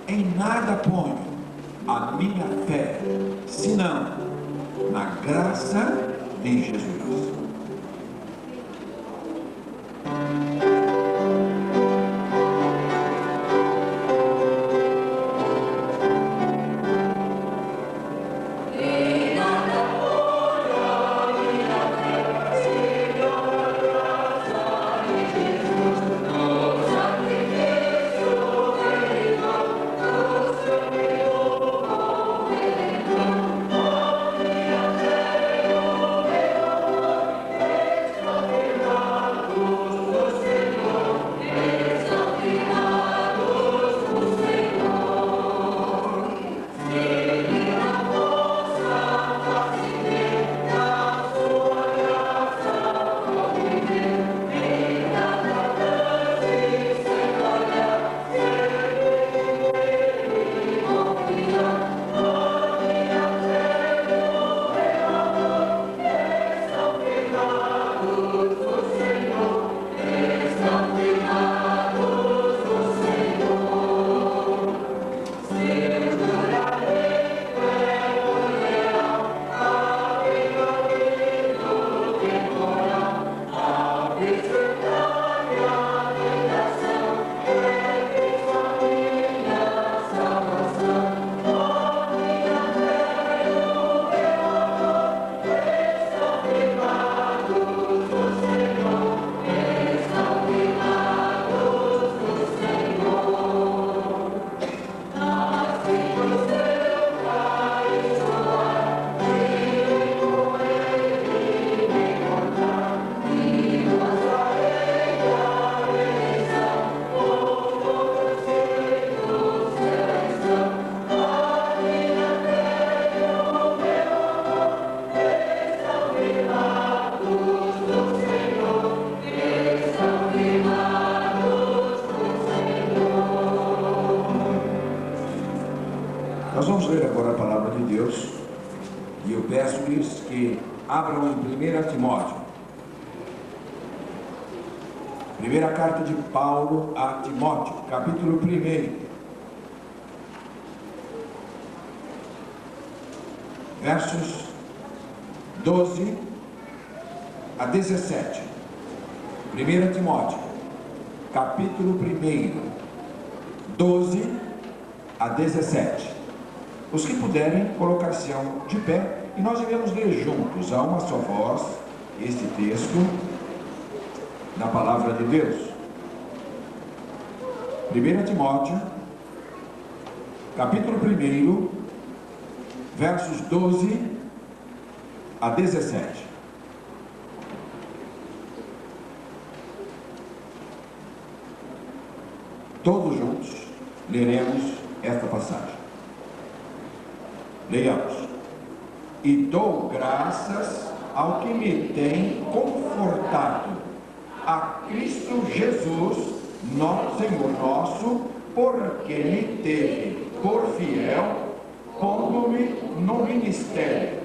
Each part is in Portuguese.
em nada ponho a minha fé, senão na graça de Jesus. Nós vamos ler agora a palavra de Deus e eu peço-lhes que abram em 1 Timóteo. Primeira carta de Paulo a Timóteo, capítulo 1, versos 12 a 17. 1 Timóteo, capítulo 1, 12 a 17. Os que puderem, colocar-se-ão de pé, e nós iremos ler juntos, a uma só voz, este texto da palavra de Deus. 1 Timóteo, capítulo 1, versos 12 a 17. Todos juntos leremos esta passagem. Leiamos. E dou graças ao que me tem confortado, a Cristo Jesus, Senhor nosso, porque me teve por fiel, pondo-me no ministério.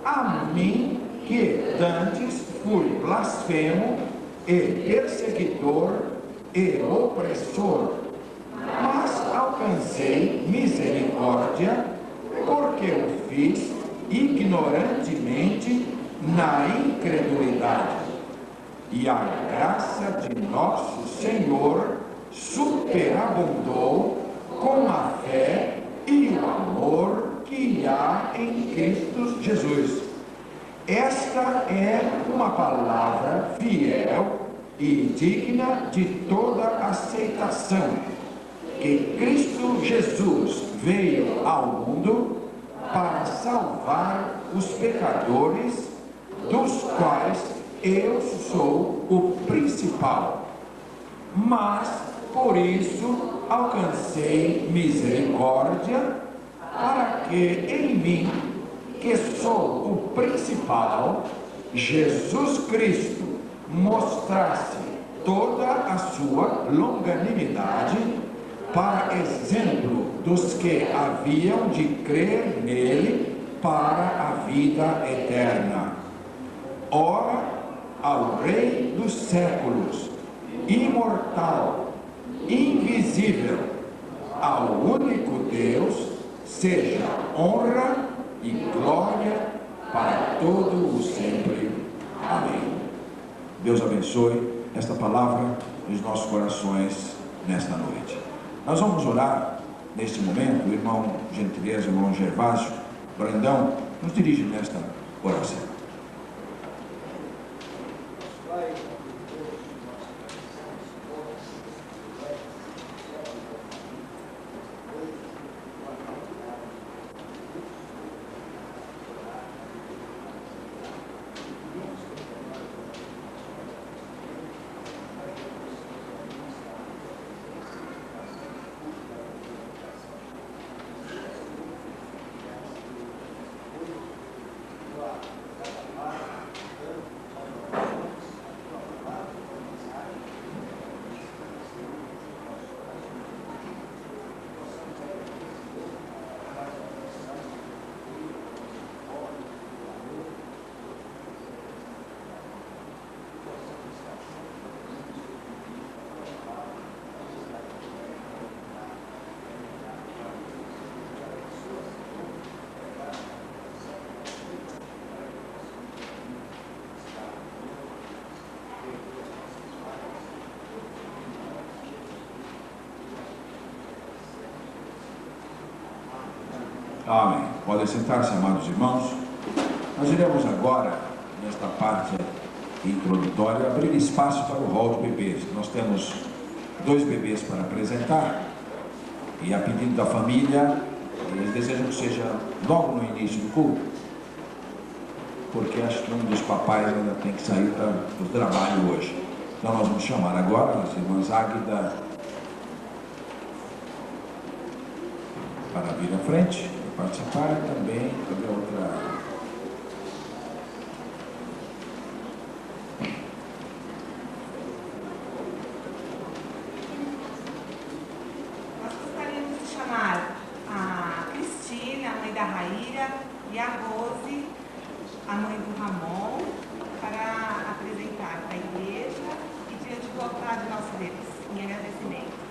A mim, que dantes fui blasfemo e perseguidor e opressor, mas alcancei misericórdia, porque o fiz ignorantemente na incredulidade. E a graça de nosso Senhor superabundou com a fé e o amor que há em Cristo Jesus. Esta é uma palavra fiel e digna de toda aceitação, que Cristo Jesus veio ao mundo para salvar os pecadores, dos quais eu sou o principal. Mas, por isso, alcancei misericórdia, para que em mim, que sou o principal, Jesus Cristo mostrasse toda a sua longanimidade, para exemplo dos que haviam de crer nele para a vida eterna. Ora, ao Rei dos séculos, imortal, invisível, Ao único Deus seja honra e glória para todo o sempre. Amém. Deus abençoe esta palavra nos nossos corações nesta noite. Nós vamos orar neste momento. O irmão Gentileza, o irmão Gervásio Brandão nos dirige nesta oração. Amém. Podem sentar-se, amados irmãos. Nós iremos agora, nesta parte introdutória, abrir espaço para o rol de bebês. Nós temos 2 bebês para apresentar e, a pedido da família, eles desejam que seja logo no início do culto, porque acho que um dos papais ainda tem que sair para o trabalho hoje. Então nós vamos chamar agora as irmãs Águida para vir à frente participar também. Cadê a outra? Nós gostaríamos de chamar a Cristina, a mãe da Raíra, e a Rose, a mãe do Ramon, para apresentar a igreja e diante do altar de nosso Deus, em agradecimento.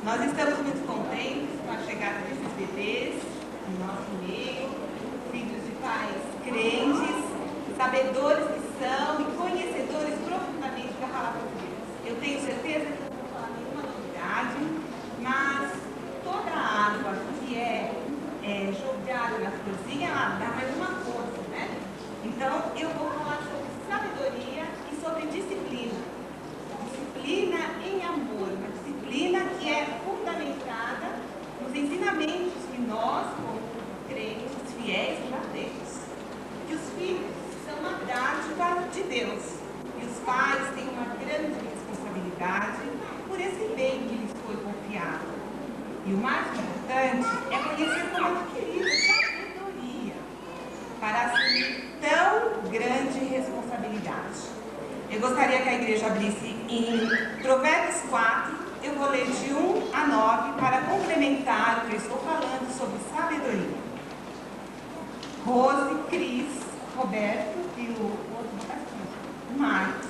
Nós estamos muito contentes com a chegada desses bebês no nosso meio, filhos de pais crentes, sabedores que são e conhecedores profundamente da palavra de Deus. Eu tenho certeza que não vou falar nenhuma novidade, mas toda a água que é jogada na cozinha, ela dá mais uma força, né? Então, eu vou falar sobre sabedoria e sobre disciplina. Disciplina em amor, uma disciplina que é fundamentada nos ensinamentos que nós, como crentes fiéis, já temos. Que os filhos são uma dádiva de Deus e os pais têm uma grande responsabilidade por esse bem que lhes foi confiado. E o mais importante é conhecer como adquirir sabedoria para assumir tão grande responsabilidade. Eu gostaria que a igreja abrisse em Provérbios 4, eu vou ler de 1 a 9 para complementar o que eu estou falando sobre sabedoria. Rose, Cris, Roberto e o outro, Marcos.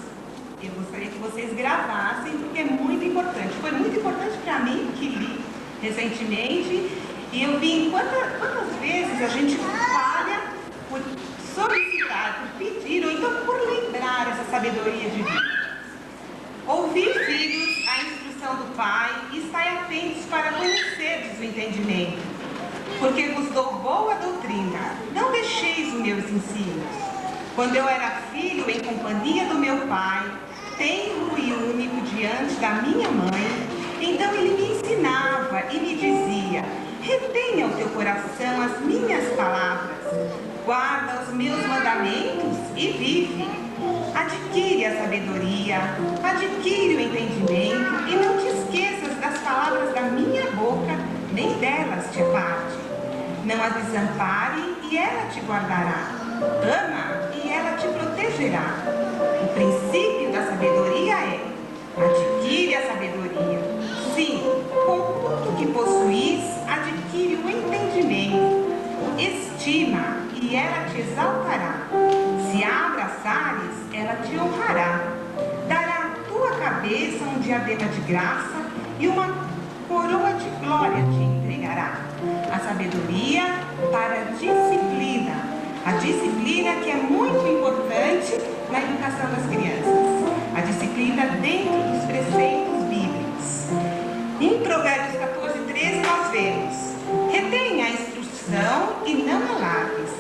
Eu gostaria que vocês gravassem, porque é muito importante. Foi muito importante para mim, que li recentemente, e eu vi quantas vezes a gente falha por solicitar, por pedir, ou então por lembrar essa sabedoria divina. Ouvir, filhos, a instrução do Pai e estar atentos para conhecer o entendimento. porque vos dou boa doutrina. Não deixeis os meus ensinos. Quando eu era filho em companhia do meu pai, tenro e único diante da minha mãe, então ele me ensinava e me dizia: retenha o teu coração as minhas palavras, guarda os meus mandamentos e vive. Adquire a sabedoria, adquire o entendimento e não te esqueças das palavras da minha boca, nem delas te aparte. Não a desampare e ela te guardará. Ama e ela te protegerá. O princípio da sabedoria é: adquire a sabedoria. Sim, com tudo que possuís, adquire o entendimento. Estima e ela te exaltará. Se a abraçares, ela te honrará. Dará à tua cabeça um diadema de graça e uma coroa de glória te entregará. A sabedoria para a disciplina. A disciplina que é muito importante na educação das crianças. A disciplina dentro dos preceitos bíblicos. Em Provérbios 14:13 nós vemos: retenha a instrução e não alargues.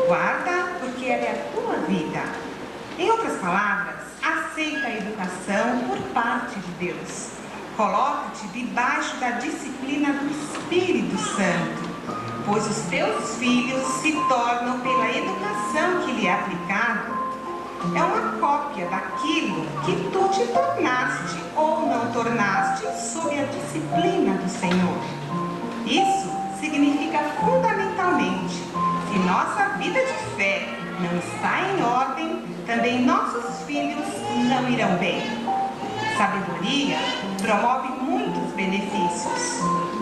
Guarda, porque ela é a tua vida. Em outras palavras, aceita a educação por parte de Deus. Coloca-te debaixo da disciplina do Espírito Santo, pois os teus filhos se tornam, pela educação que lhe é aplicada, é uma cópia daquilo que tu te tornaste ou não tornaste sob a disciplina do Senhor. Isso significa fundamentalmente: se nossa vida de fé não está em ordem, também nossos filhos não irão bem. Sabedoria promove muitos benefícios: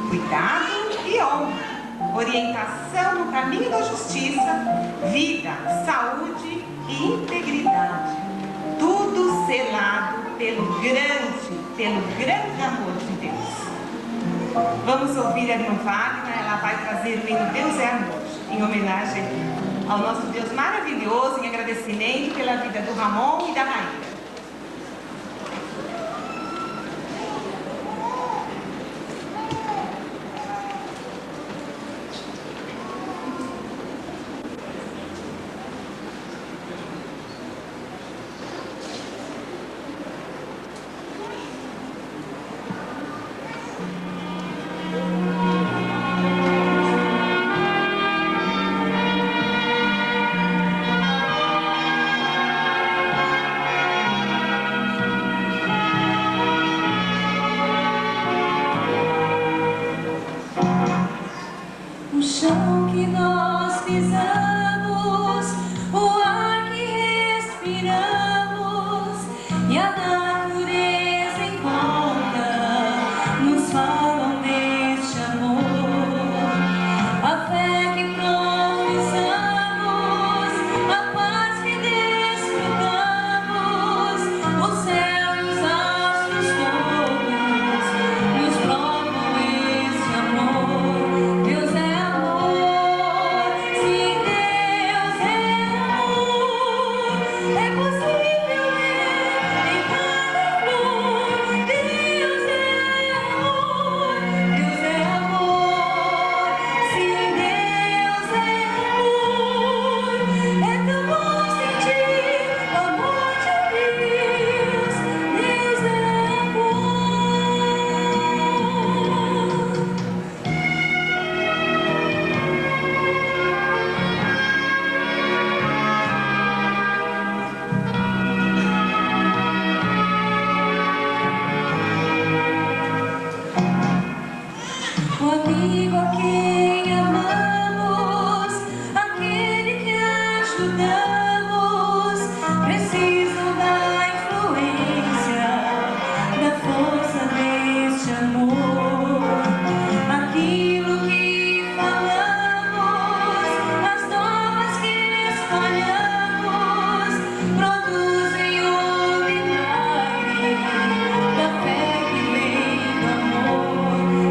cuidado e honra, orientação no caminho da justiça, vida, saúde e integridade. Tudo selado pelo grande amor de Deus. Vamos ouvir a irmã Wagner, ela vai trazer o hino Deus é Amor, em homenagem ao nosso Deus maravilhoso, em agradecimento pela vida do Ramon e da Rainha.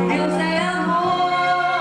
Deus é amor.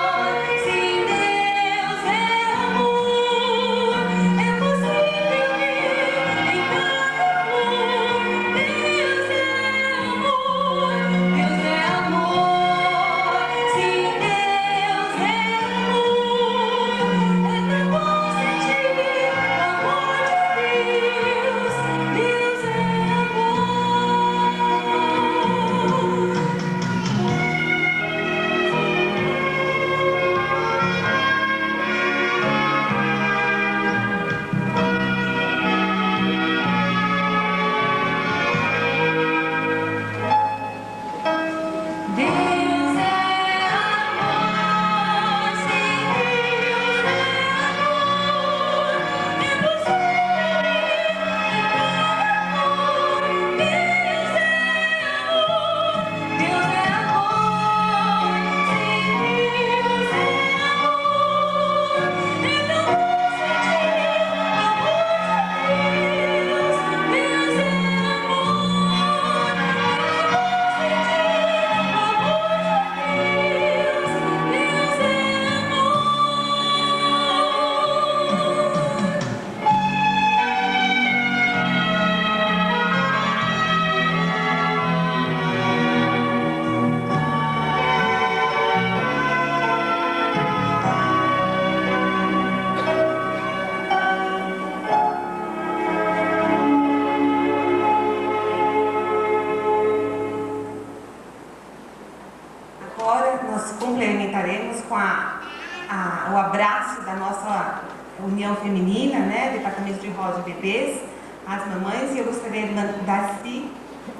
Agora nós complementaremos com o abraço da nossa União Feminina, né? Departamento de Rosa de Bebês, as mamães, e eu gostaria de mandar, se,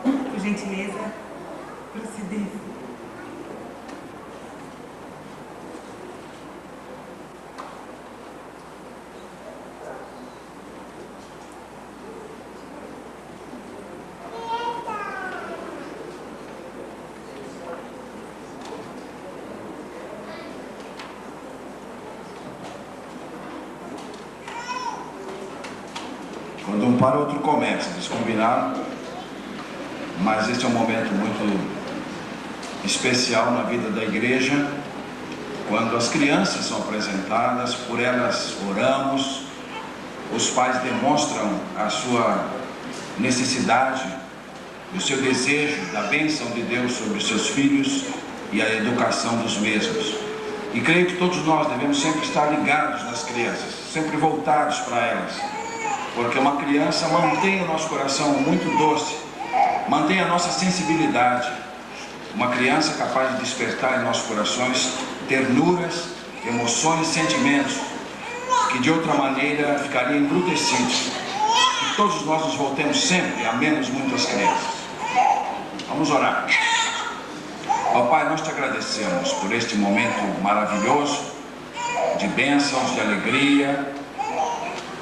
por gentileza, proceder. Quando um para, outro começa, eles combinaram, mas este é um momento muito especial na vida da igreja, quando as crianças são apresentadas, por elas oramos, os pais demonstram a sua necessidade, o seu desejo da bênção de Deus sobre os seus filhos e a educação dos mesmos. E creio que todos nós devemos sempre estar ligados nas crianças, sempre voltados para elas, porque uma criança mantém o nosso coração muito doce, mantém a nossa sensibilidade. Uma criança é capaz de despertar em nossos corações ternuras, emoções, sentimentos que de outra maneira ficariam embrutecidos. Que todos nós nos voltemos sempre, amemos muito as crianças. Vamos orar. Ó Pai, nós te agradecemos por este momento maravilhoso de bênçãos, de alegria,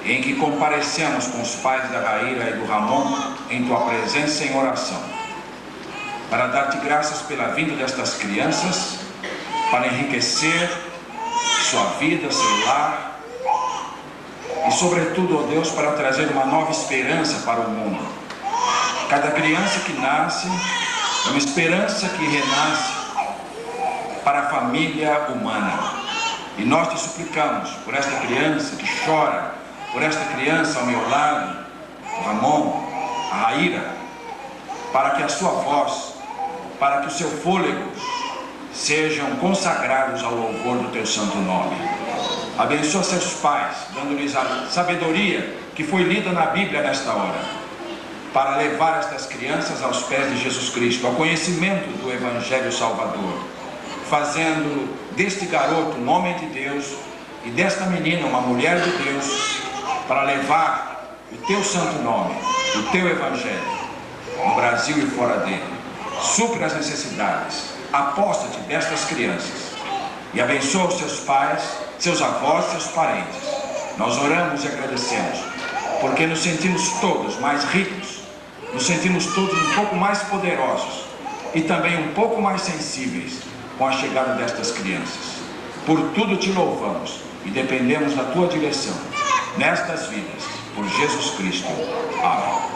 em que comparecemos com os pais da Raíra e do Ramon em tua presença em oração, para dar-te graças pela vinda destas crianças, para enriquecer sua vida, seu lar, e sobretudo, ó Deus, para trazer uma nova esperança para o mundo. Cada criança que nasce é uma esperança que renasce para a família humana, e nós te suplicamos por esta criança que chora, por esta criança ao meu lado, o Ramon, a Raíra, para que a sua voz, para que o seu fôlego sejam consagrados ao louvor do teu santo nome. Abençoa seus pais, dando-lhes a sabedoria que foi lida na Bíblia nesta hora, para levar estas crianças aos pés de Jesus Cristo, ao conhecimento do Evangelho Salvador, fazendo deste garoto um homem de Deus e desta menina uma mulher de Deus, para levar o teu santo nome, o teu evangelho, no Brasil e fora dele. Supre as necessidades, aposta-te destas crianças e abençoa os seus pais, seus avós, seus parentes. Nós oramos e agradecemos, porque nos sentimos todos mais ricos, nos sentimos todos um pouco mais poderosos e também um pouco mais sensíveis com a chegada destas crianças. Por tudo te louvamos e dependemos da tua direção nestas vidas, por Jesus Cristo. Amém.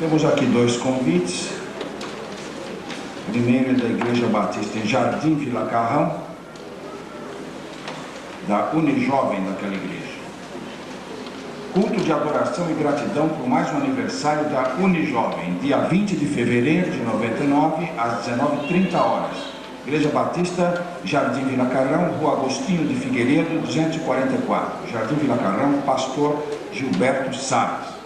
Temos aqui dois convites. O primeiro é da Igreja Batista em Jardim Vila Carrão, da Unijovem daquela igreja. Culto de adoração e gratidão por mais um aniversário da Unijovem, dia 20 de fevereiro de 99, às 19h30. Igreja Batista, Jardim Vila Carrão, Rua Agostinho de Figueiredo, 244. Jardim Vila Carrão, Pastor Gilberto Salles.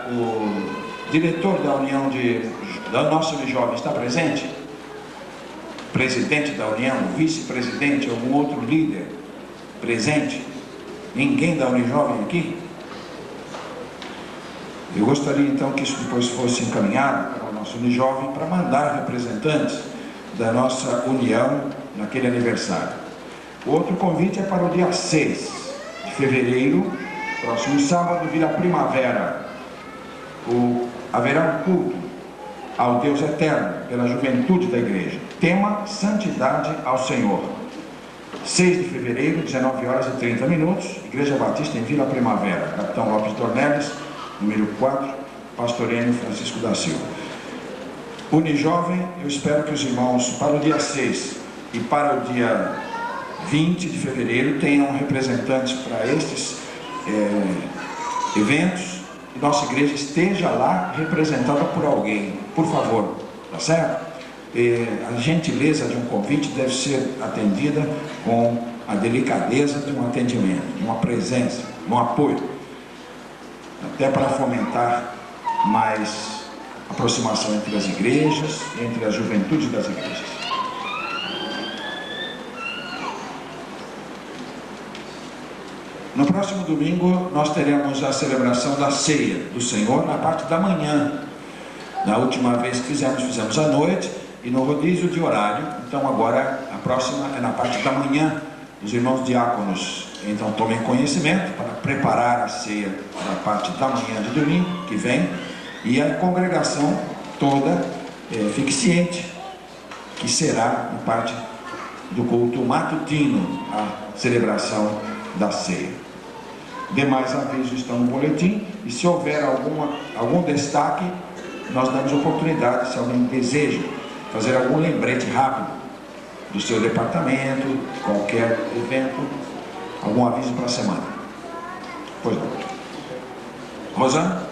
O diretor da União da nossa Unijovem está presente? Presidente da União, vice-presidente, algum outro líder presente? Ninguém da Unijovem aqui? Eu gostaria então que isso depois fosse encaminhado para a nossa Unijovem, para mandar representantes da nossa União naquele aniversário. O outro convite é para o dia 6 de fevereiro, próximo sábado, Vila Primavera. Haverá um culto ao Deus Eterno pela juventude da igreja. Tema: Santidade ao Senhor. 6 de fevereiro, 19 horas e 30 minutos, Igreja Batista em Vila Primavera, Capitão Lopes Dornelles, número 4, Pastor Enio Francisco da Silva. Unijovem, eu espero que os irmãos, para o dia 6 e para o dia 20 de fevereiro, tenham representantes para estes eventos, e nossa igreja esteja lá representada por alguém, por favor, tá certo? A gentileza de um convite deve ser atendida com a delicadeza de um atendimento, de uma presença, de um apoio, até para fomentar mais aproximação entre as igrejas, entre a juventude das igrejas. No próximo domingo nós teremos a celebração da ceia do Senhor na parte da manhã. Na última vez que fizemos à noite e no rodízio de horário. Então agora a próxima é na parte da manhã. Os irmãos diáconos então tomem conhecimento para preparar a ceia da parte da manhã de domingo que vem, e a congregação toda fique ciente que será na parte do culto matutino a celebração da ceia. Demais avisos estão no boletim, e se houver algum destaque, nós damos oportunidade, se alguém deseja fazer algum lembrete rápido do seu departamento, qualquer evento, algum aviso para a semana. Pois não. Rosana?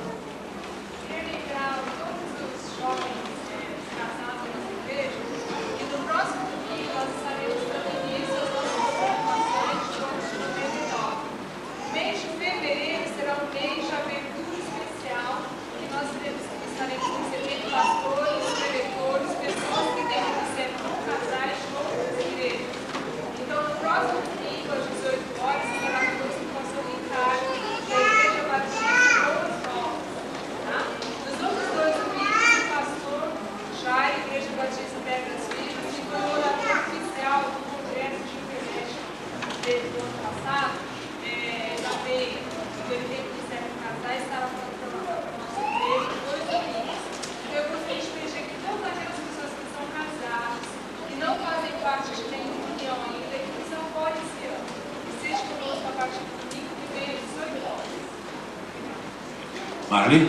Marli?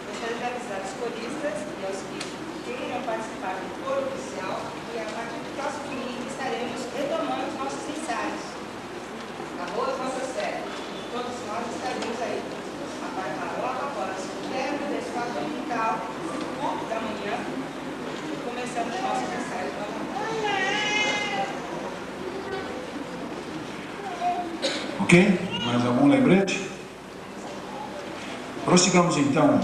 Gostaria de avisar os coristas e aos que queiram participar do coro oficial, e a partir do próximo domingo estaremos retomando os nossos ensaios na Rua Santa Sé. Todos nós estaremos aí. Logo após o término da escola dominical, 9 da manhã, começamos os nossos ensaios novamente. Ok? Mais algum lembrete? Prossigamos então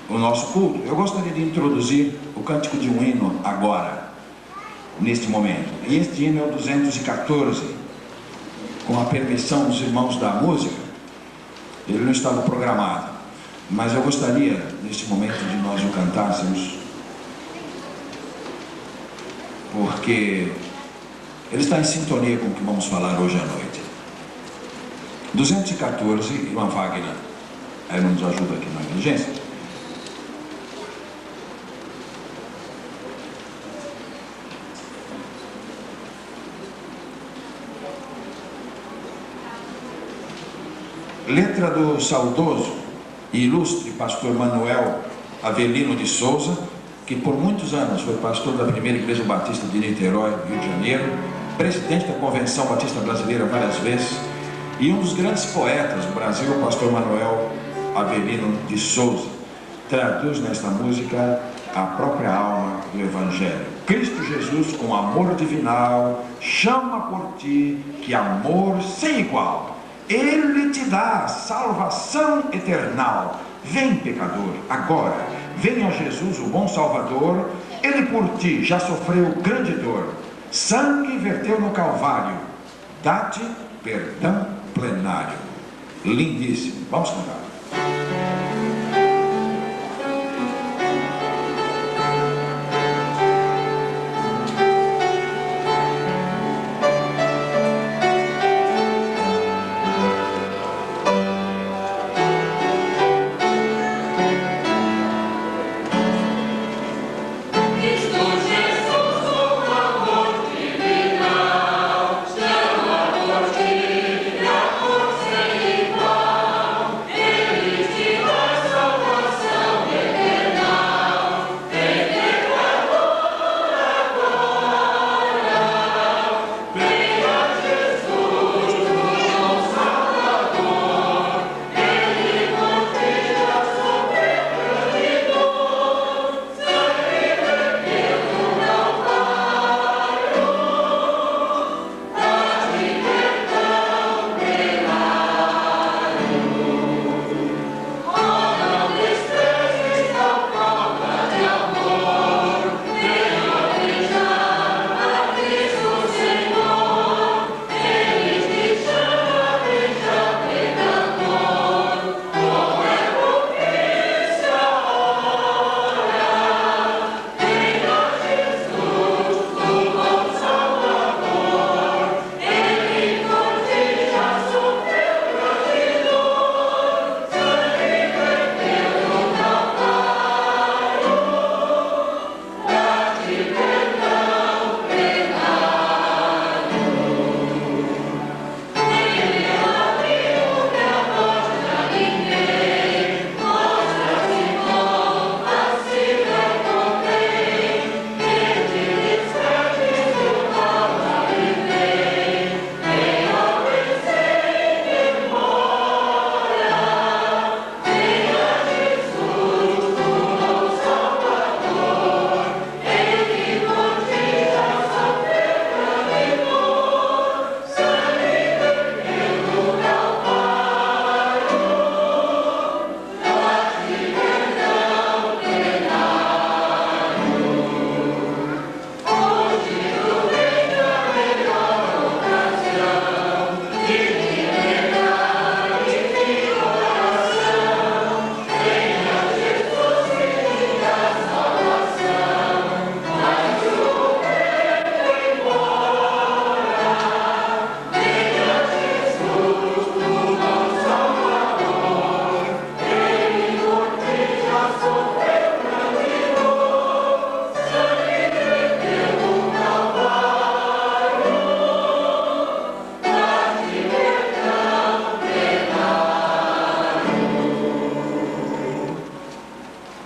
o nosso culto. Eu gostaria de introduzir o cântico de um hino agora, neste momento. E este hino é o 214, com a permissão dos irmãos da música. Ele não estava programado, mas eu gostaria, neste momento, de nós o cantássemos, porque ele está em sintonia com o que vamos falar hoje à noite. 214, irmã Wagner, ela nos ajuda aqui na diligência. Letra do saudoso e ilustre pastor Manuel Avelino de Souza, que por muitos anos foi pastor da primeira Igreja Batista de Niterói, Rio de Janeiro, presidente da Convenção Batista Brasileira várias vezes, e um dos grandes poetas do Brasil, o pastor Manuel Avelino de Souza, traduz nesta música a própria alma do Evangelho. Cristo Jesus, com amor divinal, chama por ti, que amor sem igual. Ele te dá salvação eternal. Vem, pecador, agora, venha a Jesus, o bom Salvador. Ele por ti já sofreu grande dor, sangue verteu no Calvário, dá-te perdão plenário. Lindíssimo. Vamos cantar. Cristo Jesus, com amor divinal,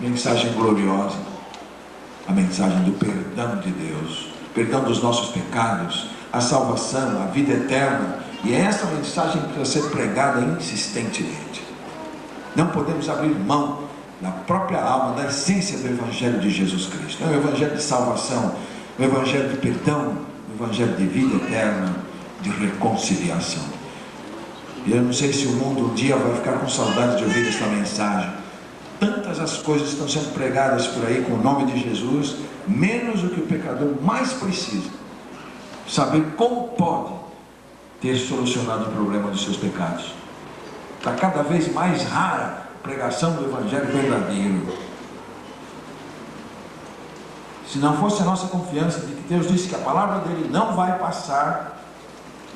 mensagem gloriosa, a mensagem do perdão de Deus, perdão dos nossos pecados, a salvação, a vida eterna. E essa mensagem precisa ser pregada insistentemente. Não podemos abrir mão da própria alma, da essência do Evangelho de Jesus Cristo. É o Evangelho de salvação, o Evangelho de perdão, o Evangelho de vida eterna, de reconciliação. E eu não sei se o mundo um dia vai ficar com saudade de ouvir esta mensagem. Tantas as coisas estão sendo pregadas por aí com o nome de Jesus, menos o que o pecador mais precisa: saber como pode ter solucionado o problema dos seus pecados. Está cada vez mais rara a pregação do Evangelho verdadeiro. Se não fosse a nossa confiança de que Deus disse que a palavra dele não vai passar,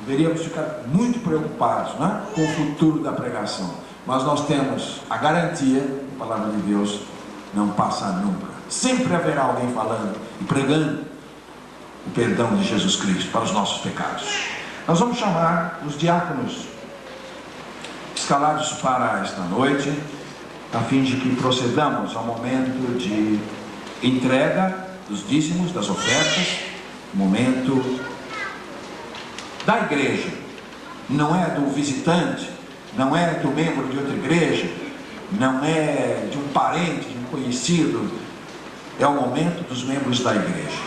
deveríamos ficar muito preocupados, né, com o futuro da pregação. Mas nós temos a garantia que a palavra de Deus não passa nunca. Sempre haverá alguém falando e pregando o perdão de Jesus Cristo para os nossos pecados. Nós vamos chamar os diáconos escalados para esta noite, a fim de que procedamos ao momento de entrega dos dízimos, das ofertas, momento da igreja. Não é do visitante, não é do membro de outra igreja, não é de um parente, de um conhecido. É o momento dos membros da igreja.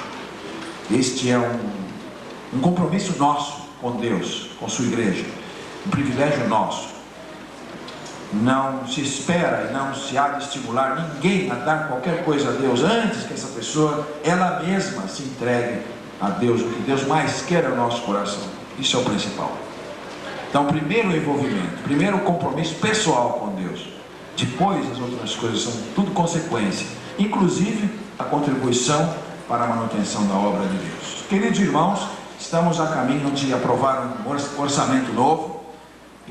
Este é um compromisso nosso com Deus, com sua igreja, um privilégio nosso. Não se espera e não se há de estimular ninguém a dar qualquer coisa a Deus antes que essa pessoa, ela mesma, se entregue a Deus. O que Deus mais quer é o nosso coração. Isso é o principal. Então, primeiro o envolvimento, primeiro o compromisso pessoal com Deus. Depois as outras coisas são tudo consequência, inclusive a contribuição para a manutenção da obra de Deus. Queridos irmãos, estamos a caminho de aprovar um orçamento novo.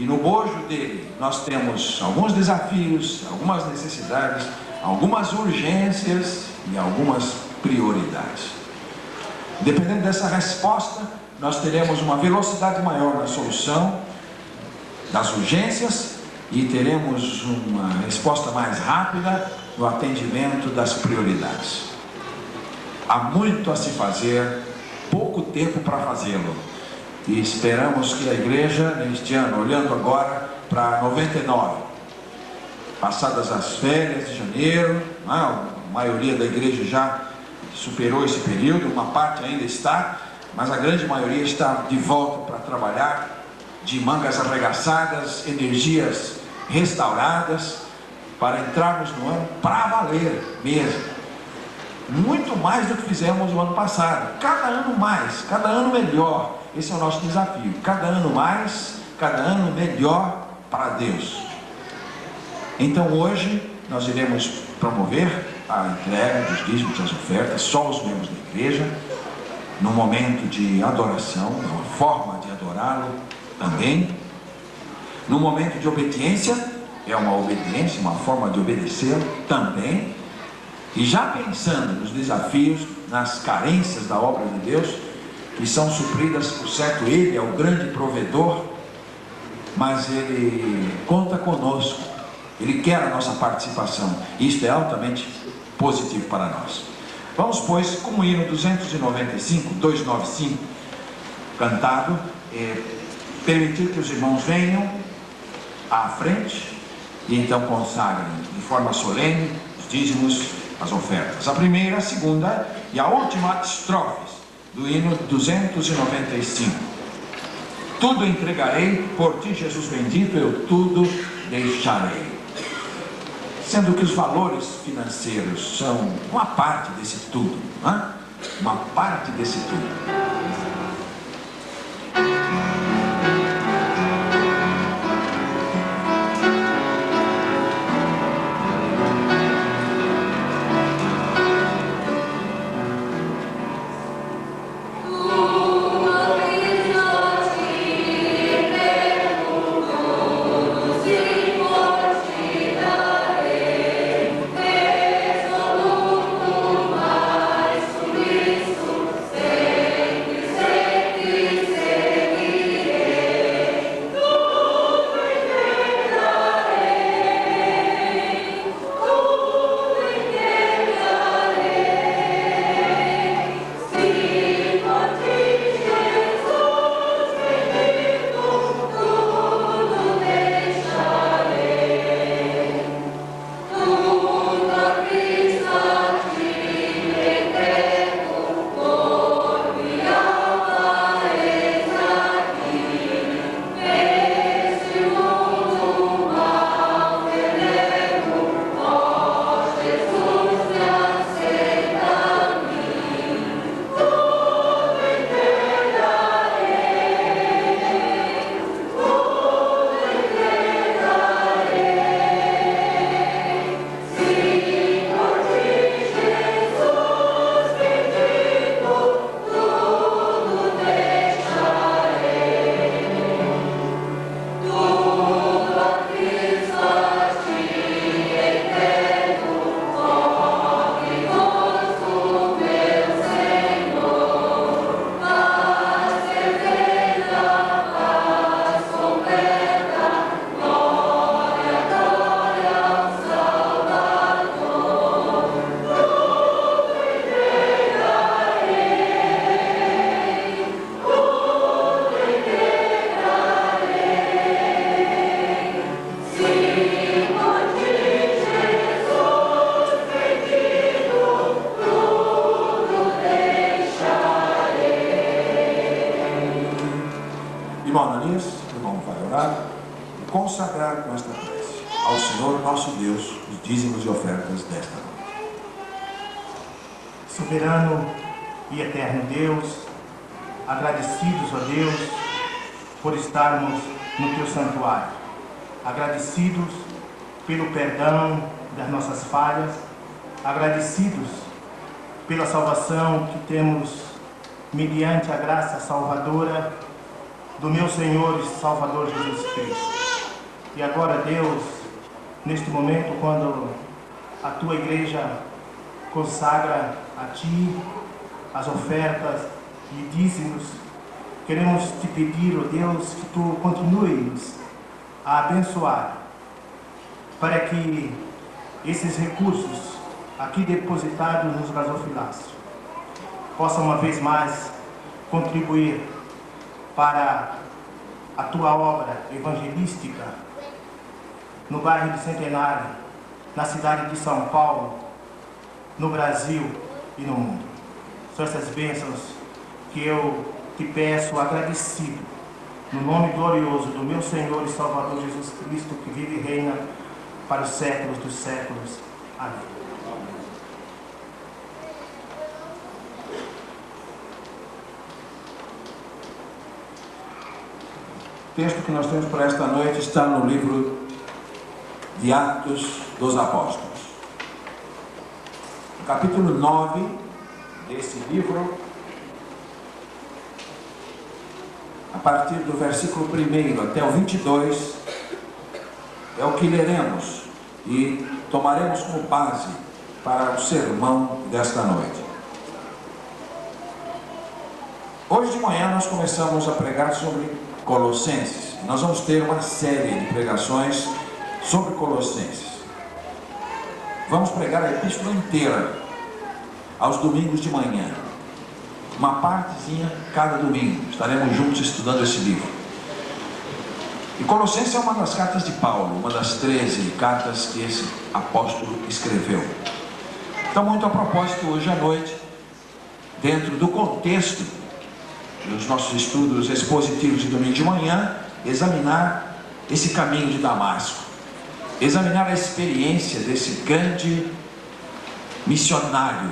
E no bojo dele nós temos alguns desafios, algumas necessidades, algumas urgências e algumas prioridades. Dependendo dessa resposta, nós teremos uma velocidade maior na solução das urgências e teremos uma resposta mais rápida no atendimento das prioridades. Há muito a se fazer, pouco tempo para fazê-lo. E esperamos que a igreja, neste ano, olhando agora para 99, passadas as férias de janeiro, a maioria da igreja já superou esse período, uma parte ainda está, mas a grande maioria está de volta para trabalhar, de mangas arregaçadas, energias restauradas, para entrarmos no ano para valer mesmo. Muito mais do que fizemos no ano passado, cada ano mais, cada ano melhor. Esse é o nosso desafio, cada ano mais, cada ano melhor para Deus. Então hoje nós iremos promover a entrega dos dízimos, das ofertas, só os membros da igreja, num momento de adoração, uma forma de adorá-lo também. No momento de obediência, é uma obediência, uma forma de obedecê-lo também. E já pensando nos desafios, nas carências da obra de Deus, que são supridas, por certo, Ele é o grande provedor, mas Ele conta conosco, Ele quer a nossa participação, e isto é altamente positivo para nós. Vamos, pois, com o hino 295, cantado, permitir que os irmãos venham à frente, e então consagrem de forma solene os dízimos, as ofertas. A primeira, a segunda e a última estrofes do hino 295. Tudo entregarei, por ti, Jesus bendito, eu tudo deixarei. Sendo que os valores financeiros são uma parte desse tudo, né? Uma parte desse tudo. Sempre consagrar com esta prece ao Senhor nosso Deus os dízimos e ofertas desta noite. Soberano e eterno Deus, agradecidos, ó Deus, por estarmos no Teu santuário, agradecidos pelo perdão das nossas falhas, agradecidos pela salvação que temos mediante a graça salvadora do meu Senhor e Salvador Jesus Cristo. E agora, Deus, neste momento, quando a Tua Igreja consagra a Ti as ofertas e dízimos, queremos Te pedir, ó Deus, que Tu continues a abençoar, para que esses recursos aqui depositados nos gasofilácios possam uma vez mais contribuir para a Tua obra evangelística no bairro de Centenário, na cidade de São Paulo, no Brasil e no mundo. São essas bênçãos que eu Te peço agradecido, no nome glorioso do meu Senhor e Salvador Jesus Cristo, que vive e reina para os séculos dos séculos. Amém. O texto que nós temos para esta noite está no livro de Atos dos Apóstolos. No capítulo 9 desse livro, a partir do versículo 1 até o 22, é o que leremos e tomaremos como base para o sermão desta noite. Hoje de manhã nós começamos a pregar sobre Colossenses. Nós vamos ter uma série de pregações sobre Colossenses. Vamos pregar a epístola inteira aos domingos de manhã, uma partezinha cada domingo. Estaremos juntos estudando esse livro. E Colossenses é uma das cartas de Paulo, uma das 13 cartas que esse apóstolo escreveu. Então, muito a propósito, hoje à noite, dentro do contexto dos nossos estudos expositivos de domingo de manhã, examinar esse caminho de Damasco, examinar a experiência desse grande missionário,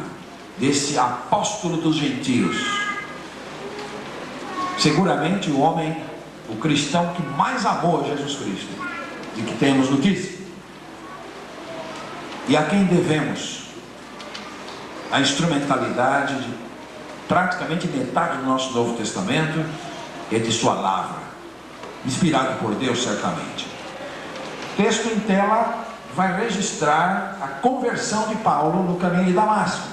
desse apóstolo dos gentios, seguramente o homem, o cristão que mais amou a Jesus Cristo, de que temos notícia, e a quem devemos a instrumentalidade de praticamente metade do nosso Novo Testamento é de sua lavra, inspirado por Deus certamente. O texto em tela vai registrar a conversão de Paulo no caminho de Damasco.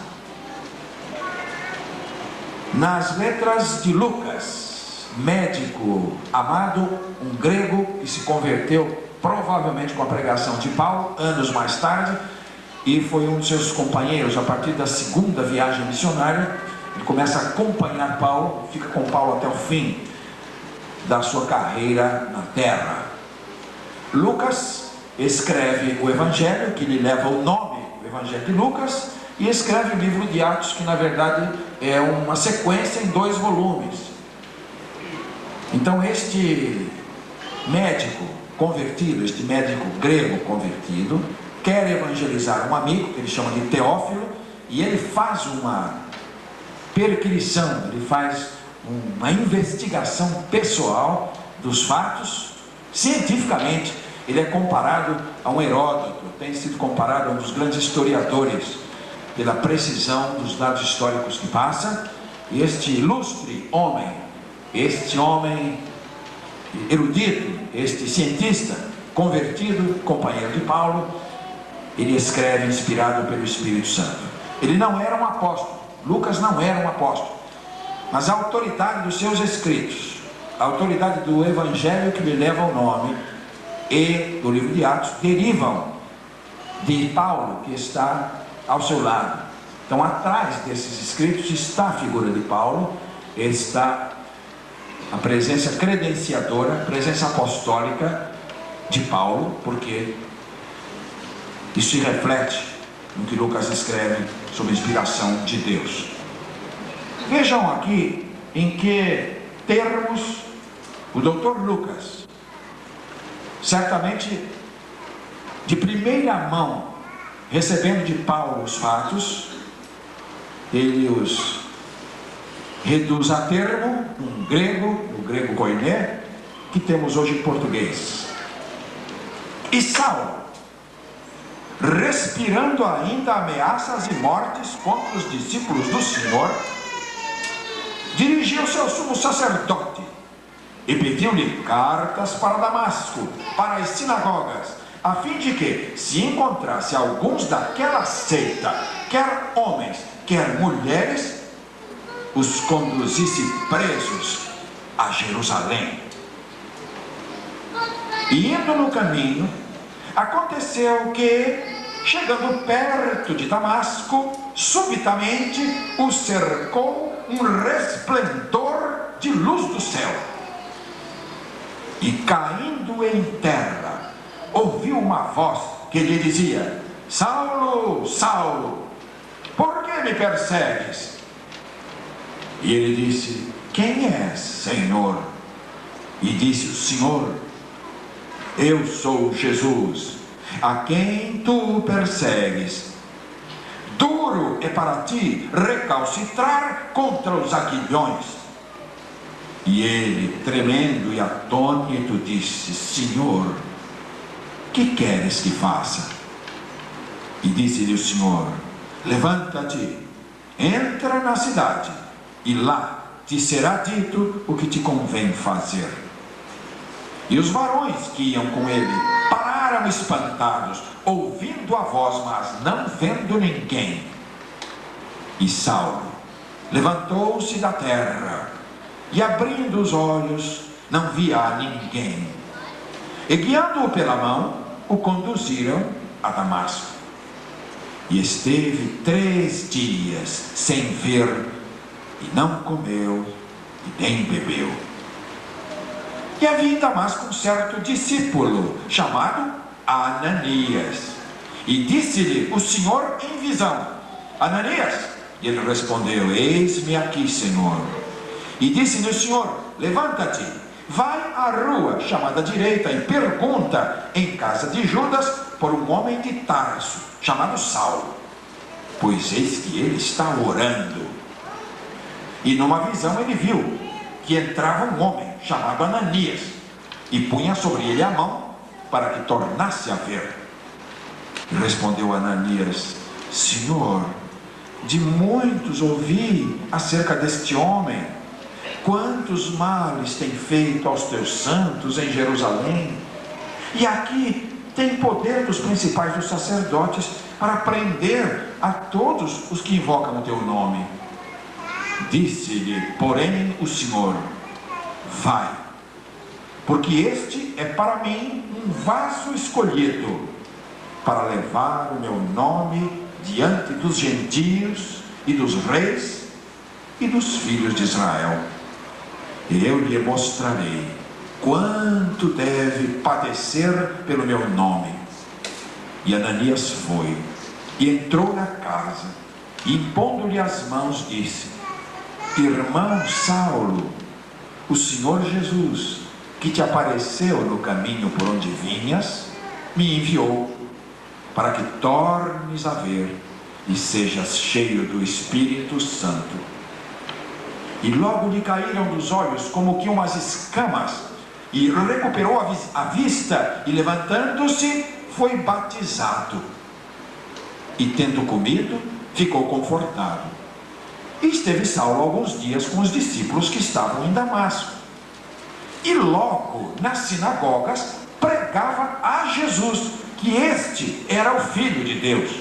Nas letras de Lucas, médico amado, um grego que se converteu provavelmente com a pregação de Paulo, anos mais tarde, e foi um de seus companheiros a partir da segunda viagem missionária. Ele começa a acompanhar Paulo, fica com Paulo até o fim da sua carreira na terra. Lucas escreve o Evangelho, que lhe leva o nome, o Evangelho de Lucas, e escreve o livro de Atos, que na verdade é uma sequência em 2 volumes. Então este médico convertido, este médico grego convertido, quer evangelizar um amigo, que ele chama de Teófilo, e ele faz uma perquisição, ele faz uma investigação pessoal dos fatos. Cientificamente, ele é comparado a um Heródoto, tem sido comparado a um dos grandes historiadores, pela precisão dos dados históricos que passa. E este ilustre homem, este homem erudito, este cientista convertido, companheiro de Paulo, ele escreve inspirado pelo Espírito Santo. Ele não era um apóstolo, Lucas não era um apóstolo, mas a autoridade dos seus escritos, a autoridade do Evangelho que lhe leva o nome e do livro de Atos, derivam de Paulo, que está ao seu lado. Então, atrás desses escritos está a figura de Paulo, está a presença credenciadora, a presença apostólica de Paulo, porque isso se reflete no que Lucas escreve sob inspiração de Deus. Vejam aqui em que termos o Dr. Lucas certamente de primeira mão, recebendo de Paulo os fatos, ele os reduz a termo, o grego koiné, que temos hoje em português. E Saulo, respirando ainda ameaças e mortes contra os discípulos do Senhor, dirigiu-se ao sumo sacerdote e pediu-lhe cartas para Damasco, para as sinagogas, a fim de que, se encontrasse alguns daquela seita, quer homens, quer mulheres, os conduzisse presos a Jerusalém. E indo no caminho, aconteceu que, chegando perto de Damasco, subitamente o cercou um resplendor de luz do céu. E caindo em terra, ouviu uma voz que lhe dizia: Saulo, Saulo, por que me persegues? E ele disse: quem és, Senhor? E disse o Senhor: eu sou Jesus, a quem tu persegues. Duro é para ti recalcitrar contra os aguilhões. E ele, tremendo e atônito, disse: Senhor, que queres que faça? E disse-lhe o Senhor: levanta-te, entra na cidade, e lá te será dito o que te convém fazer. E os varões que iam com ele pararam espantados, ouvindo a voz, mas não vendo ninguém. E Saulo levantou-se da terra, e abrindo os olhos, não via ninguém. E guiando-o pela mão, o conduziram a Damasco. E esteve 3 dias sem ver, e não comeu, e nem bebeu. E havia em Damasco um certo discípulo, chamado Ananias. E disse-lhe o Senhor em visão: Ananias? E ele respondeu: eis-me aqui, Senhor. E disse-lhe o Senhor: levanta-te, vai à rua chamada direita e pergunta em casa de Judas por um homem de Tarso, chamado Saulo, pois eis que ele está orando. E numa visão ele viu que entrava um homem chamado Ananias, e punha sobre ele a mão, para que tornasse a ver. E respondeu Ananias: Senhor, de muitos ouvi acerca deste homem, quantos males tem feito aos teus santos em Jerusalém, e aqui tem poder dos principais dos sacerdotes para prender a todos os que invocam o teu nome. Disse-lhe, porém, o Senhor: vai, porque este é para mim um vaso escolhido, para levar o meu nome diante dos gentios e dos reis e dos filhos de Israel. E eu lhe mostrarei quanto deve padecer pelo meu nome. E Ananias foi e entrou na casa, e impondo-lhe as mãos, disse: Irmão Saulo, o Senhor Jesus, que te apareceu no caminho por onde vinhas, me enviou para que tornes a ver e sejas cheio do Espírito Santo. E logo lhe caíram dos olhos como que umas escamas, e recuperou a vista, e levantando-se, foi batizado. E tendo comido, ficou confortado. E esteve Saulo alguns dias com os discípulos que estavam em Damasco. E logo nas sinagogas pregava a Jesus, que este era o Filho de Deus.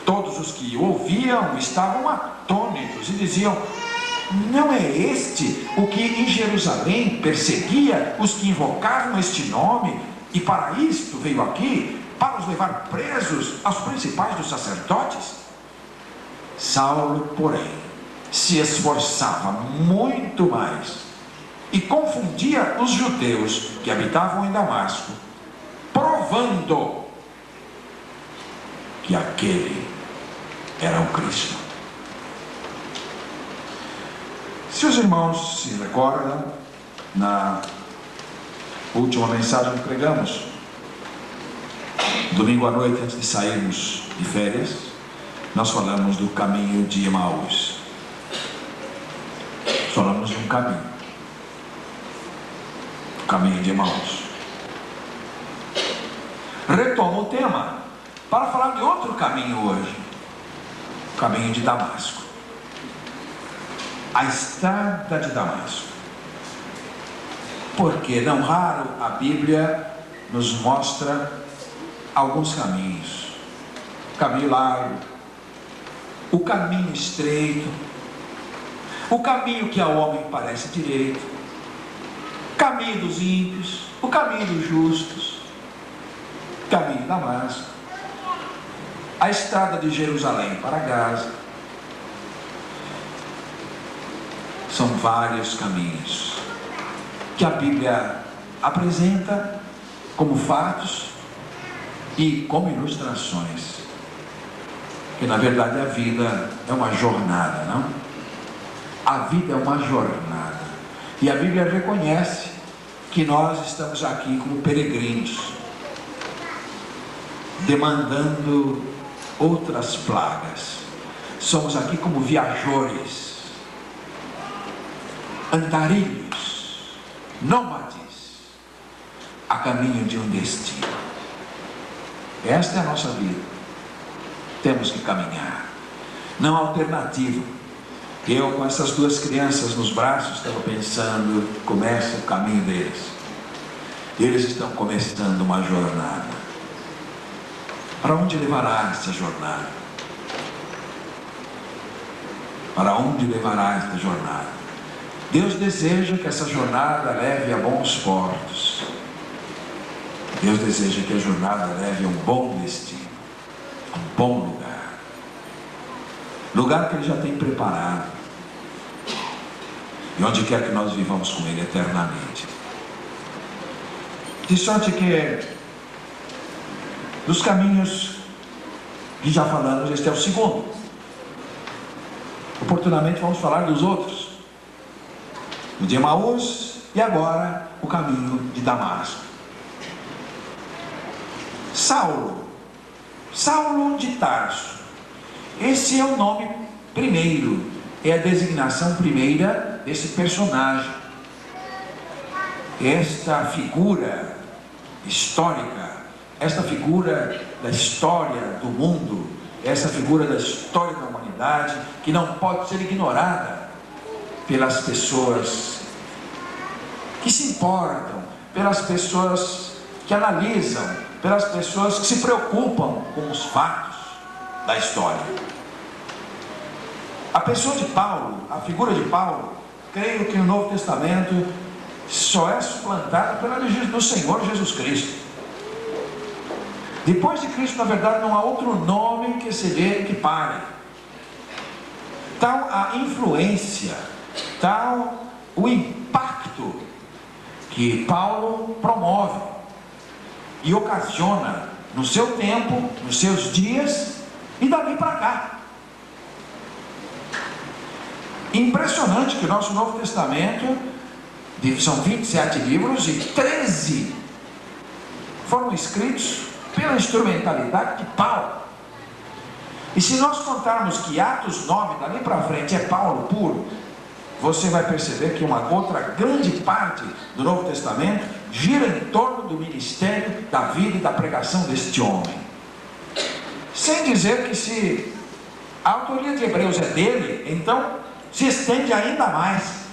Todos os que o ouviam estavam atônitos e diziam: não é este o que em Jerusalém perseguia os que invocavam este nome, e para isto veio aqui, para os levar presos aos principais dos sacerdotes? Saulo, porém, se esforçava muito mais e confundia os judeus que habitavam em Damasco, provando que aquele era o Cristo. Se os irmãos se recordam, na última mensagem que pregamos, domingo à noite, antes de sairmos de férias, nós falamos do caminho de Emaús. Falamos de um caminho, o caminho de Emaús. Retomo o tema para falar de outro caminho hoje, o caminho de Damasco, a estrada de Damasco. Porque não raro a Bíblia nos mostra alguns caminhos: o caminho largo, o caminho estreito, o caminho que ao homem parece direito, o caminho dos ímpios, o caminho dos justos, o caminho de Damasco, a estrada de Jerusalém para Gaza. São vários caminhos que a Bíblia apresenta como fatos e como ilustrações, que na verdade a vida é uma jornada, não? A vida é uma jornada, e a Bíblia reconhece que nós estamos aqui como peregrinos, demandando outras plagas. Somos aqui como viajores, andarilhos, nômades, a caminho de um destino. Esta é a nossa vida. Temos que caminhar, não há alternativa. Eu, com essas duas crianças nos braços, estava pensando, começa o caminho deles. Eles estão começando uma jornada. Para onde levará essa jornada? Para onde levará esta jornada? Deus deseja que essa jornada leve a bons portos. Deus deseja que a jornada leve a um bom destino, a um bom lugar. Lugar que Ele já tem preparado. E onde quer que nós vivamos com Ele eternamente. De sorte que, dos caminhos que já falamos, este é o segundo. Oportunamente vamos falar dos outros. O de Emaús e agora o caminho de Damasco. Saulo de Tarso. Esse é o nome primeiro, é a designação primeira desse personagem. Esta figura histórica, esta figura da história do mundo, essa figura da história da humanidade, que não pode ser ignorada pelas pessoas que se importam, pelas pessoas que analisam, pelas pessoas que se preocupam com os fatos da história. A pessoa de Paulo, a figura de Paulo, creio que no Novo Testamento só é suplantada pela do Senhor Jesus Cristo. Depois de Cristo, na verdade, não há outro nome que se lhe equipare. Tal a influência, tal o impacto que Paulo promove e ocasiona no seu tempo, nos seus dias e dali para cá. Impressionante que o nosso Novo Testamento, são 27 livros e 13 foram escritos pela instrumentalidade de Paulo. E se nós contarmos que Atos 9, dali para frente, é Paulo puro, você vai perceber que uma outra grande parte do Novo Testamento gira em torno do ministério, da vida e da pregação deste homem. Sem dizer que se a autoria de Hebreus é dele, então se estende ainda mais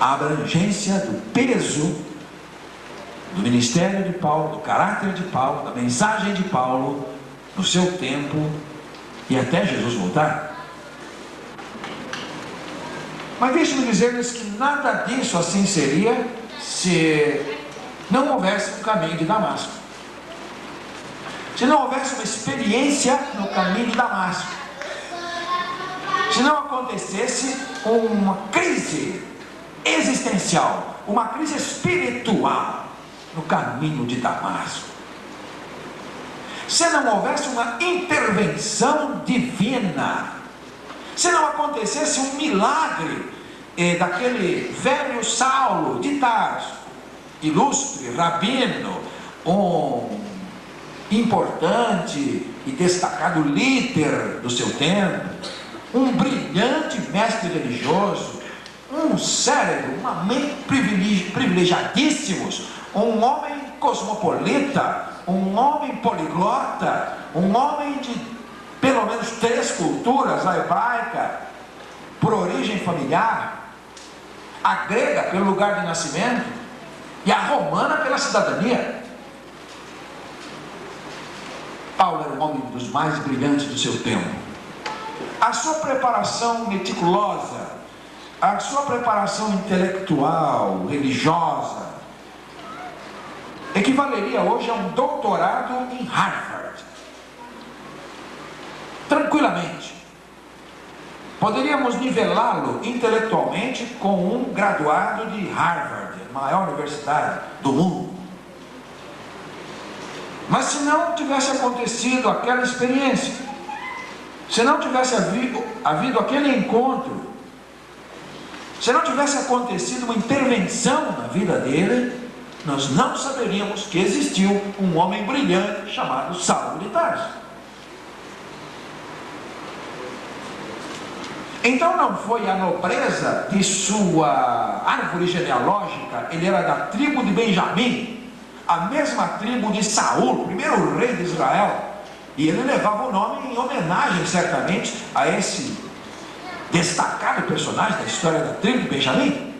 a abrangência do peso do ministério de Paulo, do caráter de Paulo, da mensagem de Paulo, no seu tempo e até Jesus voltar. Mas deixe-me dizer-lhes que nada disso assim seria se não houvesse um caminho de Damasco. Se não houvesse uma experiência no caminho de Damasco. Se não acontecesse uma crise existencial, uma crise espiritual no caminho de Damasco. Se não houvesse uma intervenção divina, se não acontecesse um milagre daquele velho Saulo de Tarso, ilustre rabino, um importante e destacado líder do seu tempo, um brilhante mestre religioso, um cérebro, uma mente privilegiadíssimos, um homem cosmopolita, um homem poliglota, um homem de pelo menos 3 culturas: a hebraica por origem familiar, a grega pelo lugar de nascimento e a romana pela cidadania. Paulo era um homem dos mais brilhantes do seu tempo. A sua preparação meticulosa, a sua preparação intelectual, religiosa, equivaleria hoje a um doutorado em Harvard. Tranquilamente. Poderíamos nivelá-lo intelectualmente com um graduado de Harvard, a maior universidade do mundo. Mas se não tivesse acontecido aquela experiência, se não tivesse havido aquele encontro, se não tivesse acontecido uma intervenção na vida dele, nós não saberíamos que existiu um homem brilhante chamado Saulo de Tarso. Então não foi a nobreza de sua árvore genealógica, ele era da tribo de Benjamim, a mesma tribo de Saul, primeiro rei de Israel, e ele levava o nome em homenagem certamente a esse destacado personagem da história da tribo de Benjamim.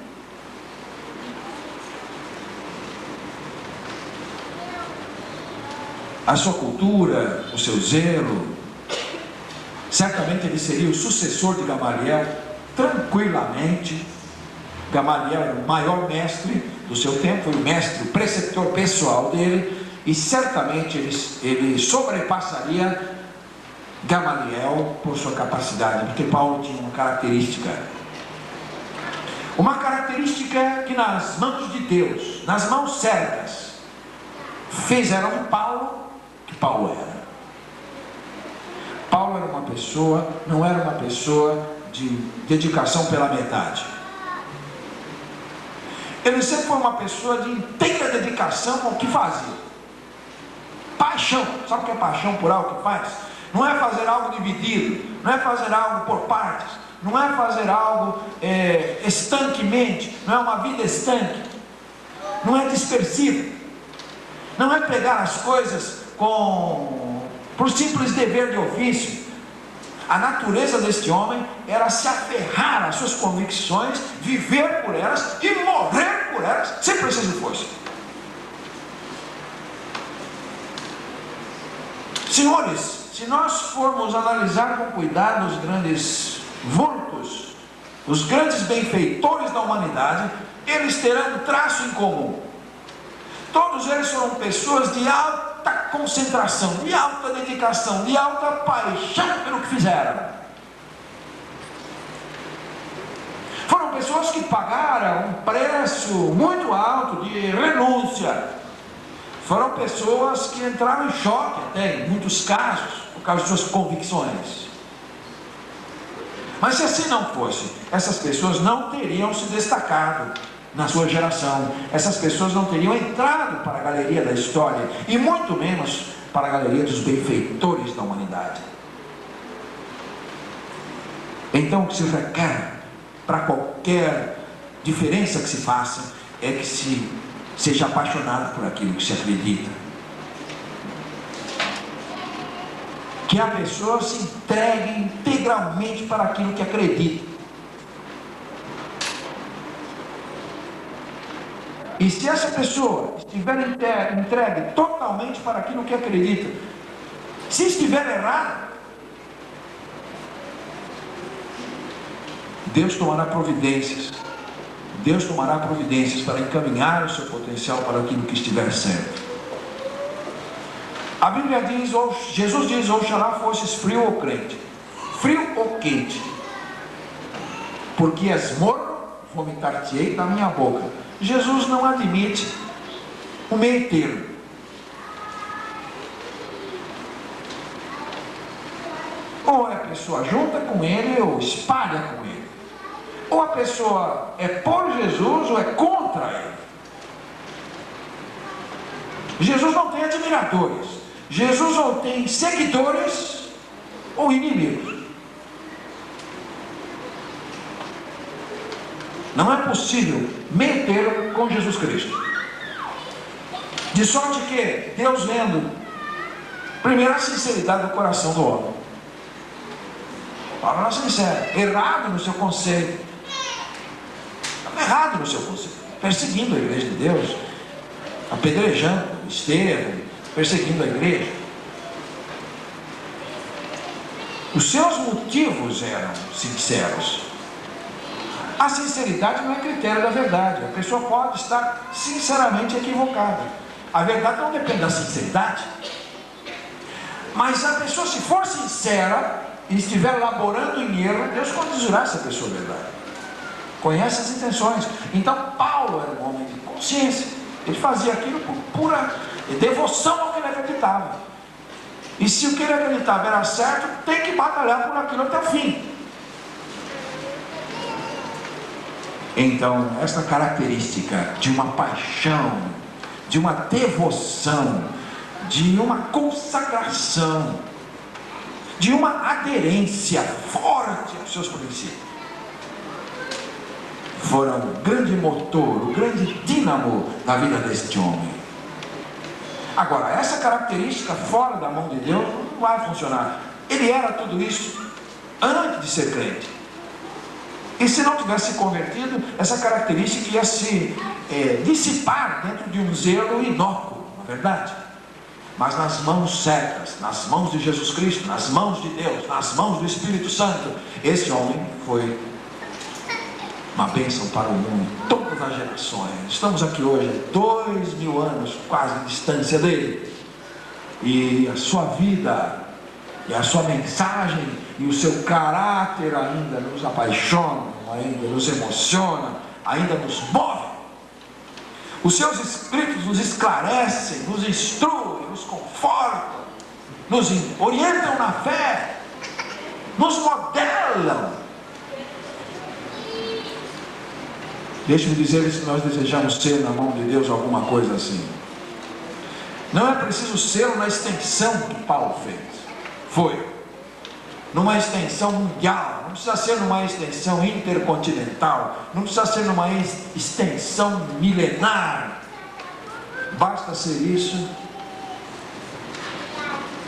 A sua cultura, o seu zelo, certamente ele seria o sucessor de Gamaliel, tranquilamente. Gamaliel era o maior mestre do seu tempo, foi o mestre, o preceptor pessoal dele, e certamente ele sobrepassaria Gamaliel por sua capacidade, porque Paulo tinha uma característica que nas mãos de Deus, nas mãos certas, fizeram de Paulo o que Paulo era. Paulo era uma pessoa, não era uma pessoa de dedicação pela metade. Ele sempre foi uma pessoa de inteira dedicação ao que fazia. Paixão, sabe o que é paixão por algo que faz? Não é fazer algo dividido, não é fazer algo por partes, não é fazer algo estanquemente, não é uma vida estanque, não é dispersiva, não é pegar as coisas por simples dever de ofício. A natureza deste homem era se aferrar às suas convicções, viver por elas e morrer por elas, se preciso fosse. Senhores, se nós formos analisar com cuidado os grandes vultos, os grandes benfeitores da humanidade, eles terão um traço em comum. Todos eles foram pessoas de alta concentração, de alta dedicação, de alta paixão pelo que fizeram. Foram pessoas que pagaram um preço muito alto de renúncia. Foram pessoas que entraram em choque até em muitos casos, por causa de suas convicções. Mas se assim não fosse, essas pessoas não teriam se destacado na sua geração. Essas pessoas não teriam entrado para a galeria da história, e muito menos para a galeria dos benfeitores da humanidade. Então o que se requer para qualquer diferença que se faça é que se seja apaixonado por aquilo que se acredita, que a pessoa se entregue integralmente para aquilo que acredita. E se essa pessoa estiver entregue totalmente para aquilo que acredita, se estiver errado, Deus tomará providências. Deus tomará providências para encaminhar o seu potencial para aquilo que estiver certo. A Bíblia diz, Jesus diz: oxalá fosses frio ou crente, frio ou quente, porque és morno, vomitar-te-ei da minha boca. Jesus não admite o meio termo. Ou a pessoa junta com ele ou espalha com ele. ou a pessoa é por Jesus ou é contra ele. Jesus não tem admiradores. Jesus ou tem seguidores ou inimigos. Não é possível meio termo com Jesus Cristo. De sorte que Deus vendo primeiro a sinceridade do coração do homem. Paulo era sincero, errado no seu conceito. Estava errado no seu conceito, perseguindo a igreja de Deus, apedrejando Estevão, perseguindo a igreja. Os seus motivos eram sinceros. A sinceridade não é critério da verdade. A pessoa pode estar sinceramente equivocada. A verdade não depende da sinceridade. Mas a pessoa, se for sincera e estiver laborando em erro, Deus conduzirá essa pessoa à verdade. Conhece as intenções. Então Paulo era um homem de consciência. Ele fazia aquilo por pura devoção ao que ele acreditava. E se o que ele acreditava era certo, tem que batalhar por aquilo até o fim. Então, esta característica de uma paixão, de uma devoção, de uma consagração, de uma aderência forte aos seus princípios, foram o grande motor, o grande dínamo da vida deste homem. Agora, essa característica fora da mão de Deus não vai funcionar. Ele era tudo isso antes de ser crente. E se não tivesse se convertido, essa característica ia se dissipar dentro de um zelo inócuo, não é verdade? Mas nas mãos certas, nas mãos de Jesus Cristo, nas mãos de Deus, nas mãos do Espírito Santo, esse homem foi uma bênção para o mundo, todas as gerações. Estamos aqui hoje, 2000 anos quase de distância dele, e a sua vida, e a sua mensagem, e o seu caráter ainda nos apaixona, ainda nos emociona, ainda nos move. Os seus escritos nos esclarecem, nos instruem, nos confortam, nos orientam na fé, nos modelam. Deixe-me dizer se nós desejamos ser na mão de Deus alguma coisa assim. Não é preciso ser na extensão que Paulo fez. Foi numa extensão mundial, não precisa ser numa extensão intercontinental, não precisa ser numa extensão milenar. Basta ser isso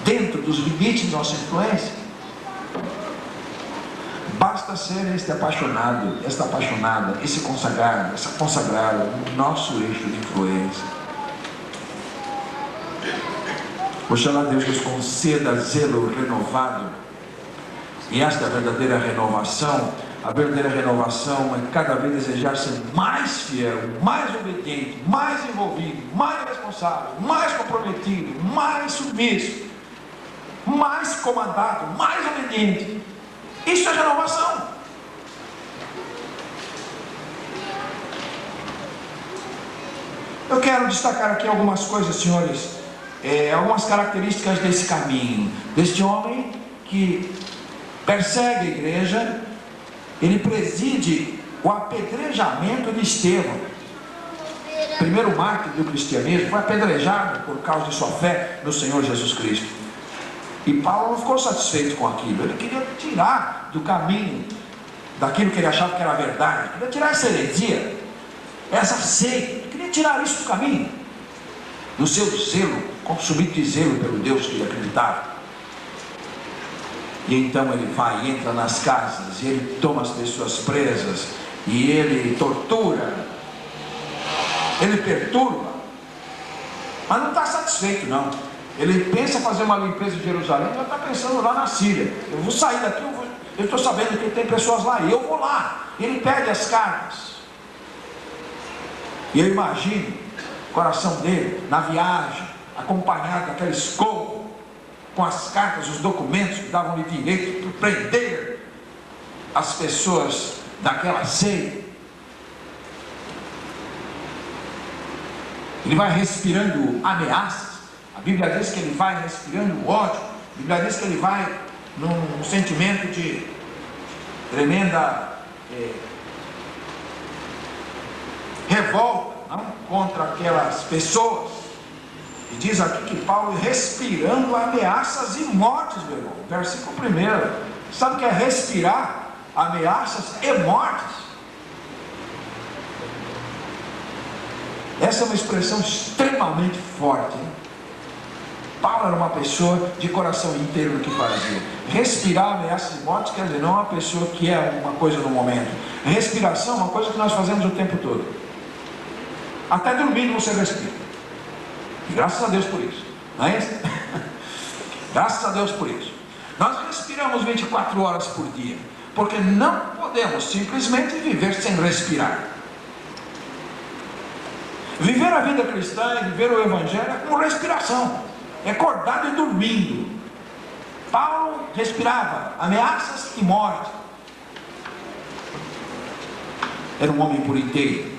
dentro dos limites de nossa influência. Basta ser este apaixonado, esta apaixonada, esse consagrado, essa consagrada no nosso eixo de influência. Oxalá Deus nos conceda zelo renovado. E esta verdadeira renovação, a verdadeira renovação é cada vez desejar ser mais fiel, mais obediente, mais envolvido, mais responsável, mais comprometido, mais submisso, mais comandado, mais obediente. Isso é renovação. Eu quero destacar aqui algumas coisas, senhores, algumas características desse caminho, deste homem que persegue a igreja. Ele preside o apedrejamento de Estevão, primeiro mártir do cristianismo, foi apedrejado por causa de sua fé no Senhor Jesus Cristo. E Paulo não ficou satisfeito com aquilo, ele queria tirar do caminho, daquilo que ele achava que era verdade, queria tirar essa heresia, essa seita, ele queria tirar isso do caminho, do seu zelo, consumido de zelo pelo Deus que ele acreditava. E então ele vai, entra nas casas, e ele toma as pessoas presas, e ele tortura, ele perturba, mas não está satisfeito não. Ele pensa fazer uma limpeza em Jerusalém, já está pensando lá na Síria. Eu vou sair daqui, eu estou sabendo que tem pessoas lá, e eu vou lá. Ele pede as cartas, e eu imagino o coração dele na viagem, acompanhado daquela escolta, com as cartas, os documentos que davam-lhe direito de prender as pessoas daquela seita. Ele vai respirando ameaças. A Bíblia diz que ele vai respirando ódio. A Bíblia diz que ele vai num sentimento de tremenda revolta, não contra aquelas pessoas. E diz aqui que Paulo respirando ameaças e mortes, meu irmão. Versículo 1. Sabe o que é respirar ameaças e mortes? Essa é uma expressão extremamente forte, hein? Paulo era uma pessoa de coração inteiro no que fazia. Respirar ameaças e mortes quer dizer, não é uma pessoa que é uma coisa no momento. Respiração é uma coisa que nós fazemos o tempo todo. Até dormindo você respira. E graças a Deus por isso. Não é isso? Graças a Deus por isso. Nós respiramos 24 horas por dia, porque não podemos simplesmente viver sem respirar. Viver a vida cristã e viver o Evangelho é com respiração, é acordado e dormindo. Paulo respirava ameaças e morte. Era um homem por inteiro.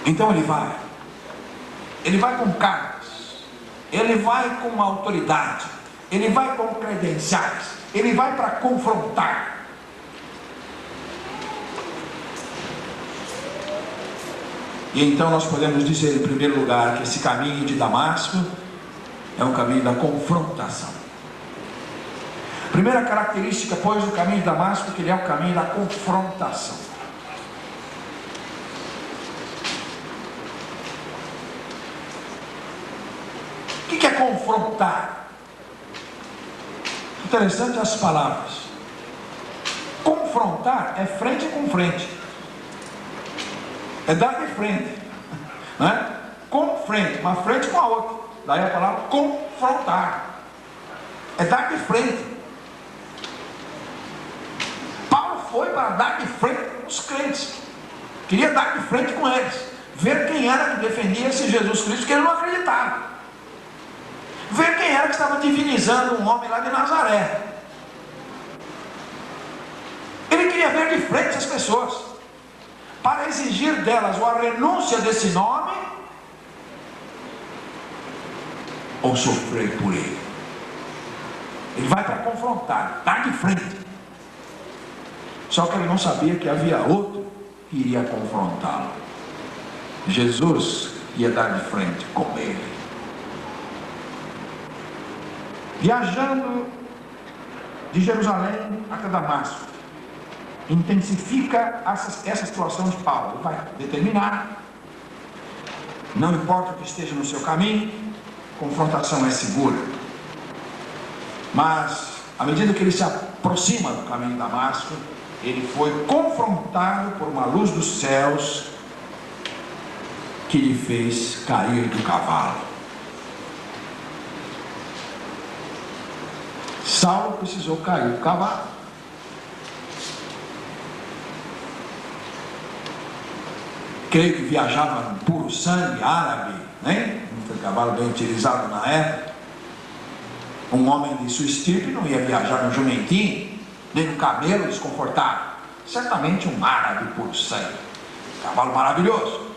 Então ele vai com cartas, ele vai com autoridade, ele vai com credenciais, ele vai para confrontar. E então nós podemos dizer, em primeiro lugar, que esse caminho de Damasco é um caminho da confrontação. Primeira característica, pois, do caminho de Damasco, que ele é o caminho da confrontação. O que é confrontar? Interessante as palavras. Confrontar é frente com frente, é dar de frente, não é? Com frente, uma frente com a outra. Daí a palavra confrontar, é dar de frente. Paulo foi para dar de frente com os crentes, queria dar de frente com eles, ver quem era que defendia esse Jesus Cristo que ele não acreditava, ver quem era que estava divinizando um homem lá de Nazaré. Ele queria ver de frente as pessoas, para exigir delas ou a renúncia desse nome, ou sofrer por ele. Ele vai para confrontar, dar de frente. Só que ele não sabia que havia outro que iria confrontá-lo. Jesus ia dar de frente com ele. Viajando de Jerusalém até Damasco, intensifica essa situação de Paulo. Ele vai determinar, não importa o que esteja no seu caminho, confrontação é segura. Mas à medida que ele se aproxima do caminho de Damasco, ele foi confrontado por uma luz dos céus que lhe fez cair do cavalo. Saulo precisou cair do cavalo. Creio que viajava no puro sangue árabe, né? Um cavalo bem utilizado na época. Um homem de sua estirpe não ia viajar no jumentinho, nem no camelo desconfortável. Certamente um árabe puro sangue. Cavalo maravilhoso,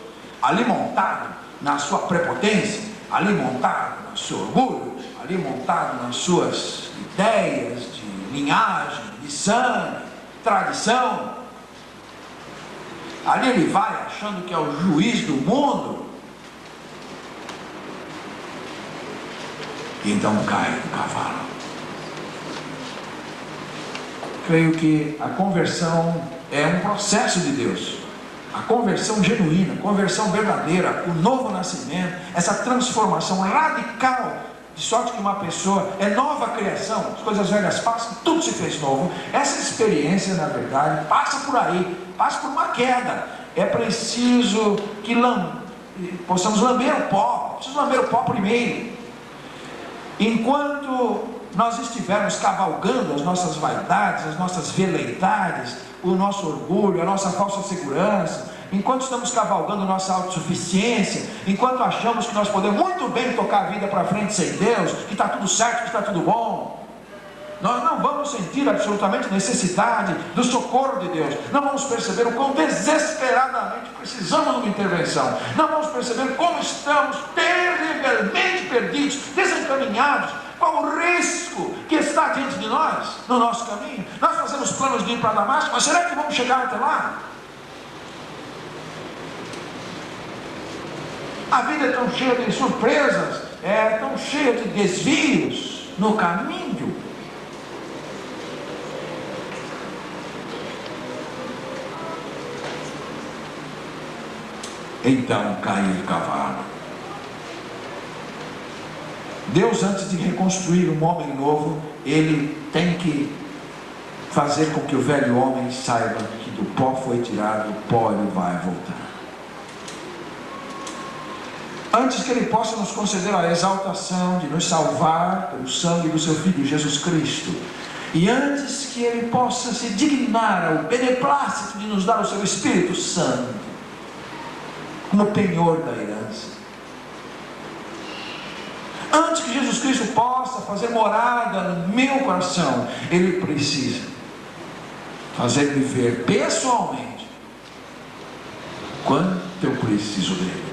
ali montado na sua prepotência, ali montado no seu orgulho, ali montado nas suas ideias de linhagem, de sangue, tradição. Ali ele vai achando que é o juiz do mundo, e então cai do cavalo. Creio que a conversão é um processo de Deus, a conversão genuína, a conversão verdadeira, o novo nascimento, essa transformação radical, de sorte que uma pessoa é nova criação, as coisas velhas passam, tudo se fez novo. Essa experiência, na verdade, passa por aí, passa por uma queda. É preciso que possamos lamber o pó, precisamos lamber o pó primeiro. Enquanto nós estivermos cavalgando as nossas vaidades, as nossas veleidades, o nosso orgulho, a nossa falsa segurança, enquanto estamos cavalgando nossa autossuficiência, enquanto achamos que nós podemos muito bem tocar a vida para frente sem Deus, que está tudo certo, que está tudo bom, nós não vamos sentir absolutamente necessidade do socorro de Deus, não vamos perceber o quão desesperadamente precisamos de uma intervenção, não vamos perceber como estamos terrivelmente perdidos, desencaminhados, qual o risco que está diante de nós, no nosso caminho. Nós fazemos planos de ir para Damasco, mas será que vamos chegar até lá? A vida é tão cheia de surpresas, é tão cheia de desvios no caminho. Então caiu de cavalo. Deus, antes de reconstruir um homem novo, Ele tem que fazer com que o velho homem saiba que do pó foi tirado, o pó ele vai voltar. Antes que Ele possa nos conceder a exaltação de nos salvar pelo sangue do Seu Filho Jesus Cristo, e antes que Ele possa se dignar ao beneplácito de nos dar o Seu Espírito Santo, como penhor da herança, antes que Jesus Cristo possa fazer morada no meu coração, Ele precisa fazer-me ver pessoalmente quanto eu preciso dele.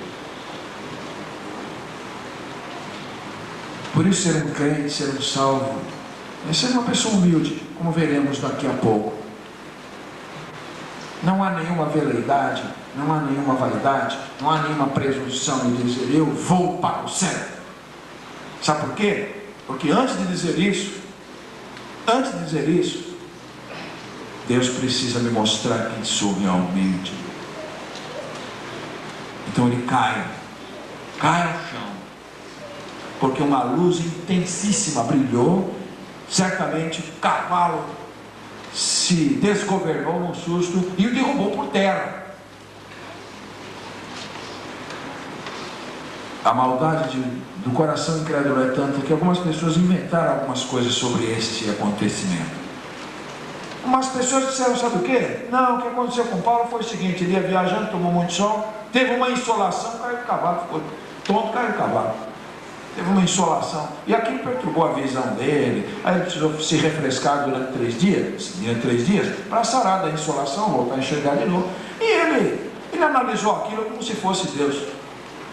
Por isso, ser um crente, ser um salvo, é ser uma pessoa humilde, como veremos daqui a pouco. Não há nenhuma veleidade, não há nenhuma vaidade, não há nenhuma presunção de dizer eu vou para o céu. Sabe por quê? Porque antes de dizer isso, Deus precisa me mostrar quem sou realmente. Então ele cai ao chão, porque uma luz intensíssima brilhou. Certamente o cavalo se desgovernou num susto e o derrubou por terra. A maldade do coração incrédulo é tanta que algumas pessoas inventaram algumas coisas sobre este acontecimento. Umas pessoas disseram, sabe o que? Não, o que aconteceu com Paulo foi o seguinte: ele ia viajando, tomou muito sol, teve uma insolação, caiu do cavalo, ficou tonto, caiu do cavalo. Teve uma insolação, e aquilo perturbou a visão dele. Aí ele precisou se refrescar durante 3 dias, para sarar da insolação, voltar a enxergar de novo. E ele analisou aquilo como se fosse Deus.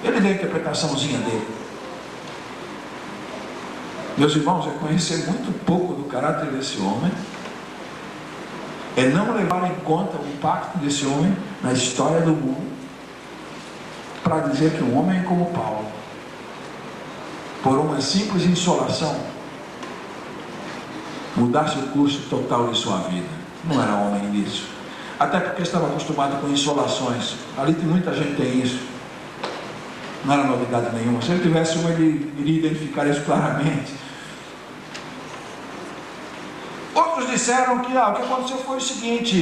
Ele deu a interpretaçãozinha dele. Meus irmãos, é conhecer muito pouco do caráter desse homem, é não levar em conta o impacto desse homem na história do mundo, para dizer que um homem como Paulo, por uma simples insolação, mudasse o curso total de sua vida. Não era homem nisso, até porque estava acostumado com insolações. Ali tem muita gente que tem isso, não era novidade nenhuma. Se ele tivesse uma, ele iria identificar isso claramente. Outros disseram que o que aconteceu foi o seguinte: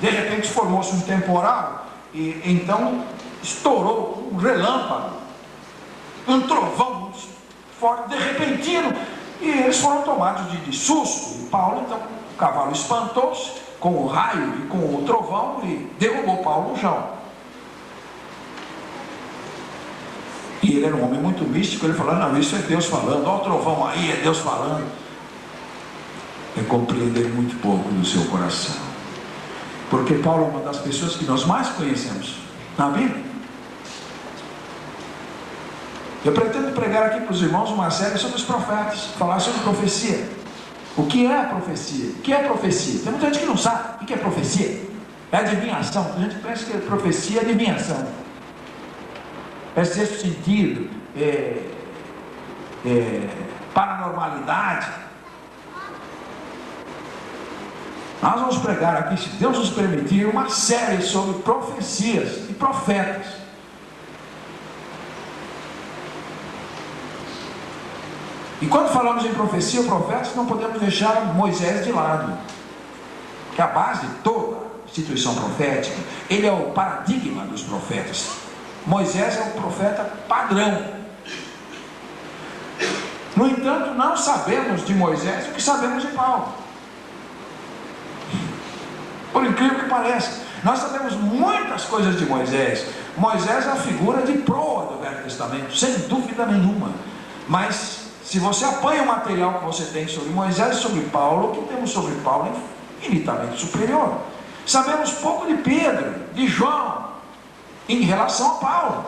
de repente formou-se um temporal, e então estourou um relâmpago, um trovão forte, de repentino, e eles foram tomados de susto. E Paulo, então, o cavalo espantou-se com o raio e com o trovão e derrubou Paulo no chão. E ele era um homem muito místico. Ele falou: não, isso é Deus falando, olha o trovão aí, é Deus falando. É compreender muito pouco do seu coração, porque Paulo é uma das pessoas que nós mais conhecemos na Bíblia. Eu pretendo pregar aqui para os irmãos uma série sobre os profetas, falar sobre profecia. O que é profecia? O que é profecia? Tem muita gente que não sabe o que é profecia. É adivinhação. A gente pensa que profecia é adivinhação, é sexto sentido, paranormalidade. Nós vamos pregar aqui, se Deus nos permitir, uma série sobre profecias e profetas. E quando falamos em profecia ou profetas, não podemos deixar Moisés de lado, que é a base de toda instituição profética. Ele é o paradigma dos profetas. Moisés é o profeta padrão. No entanto, não sabemos de Moisés o que sabemos de Paulo. Por incrível que pareça, nós sabemos muitas coisas de Moisés. Moisés é a figura de proa do Velho Testamento, sem dúvida nenhuma. Mas se você apanha o material que você tem sobre Moisés e sobre Paulo, o que temos sobre Paulo é infinitamente superior. Sabemos pouco de Pedro, de João, em relação a Paulo.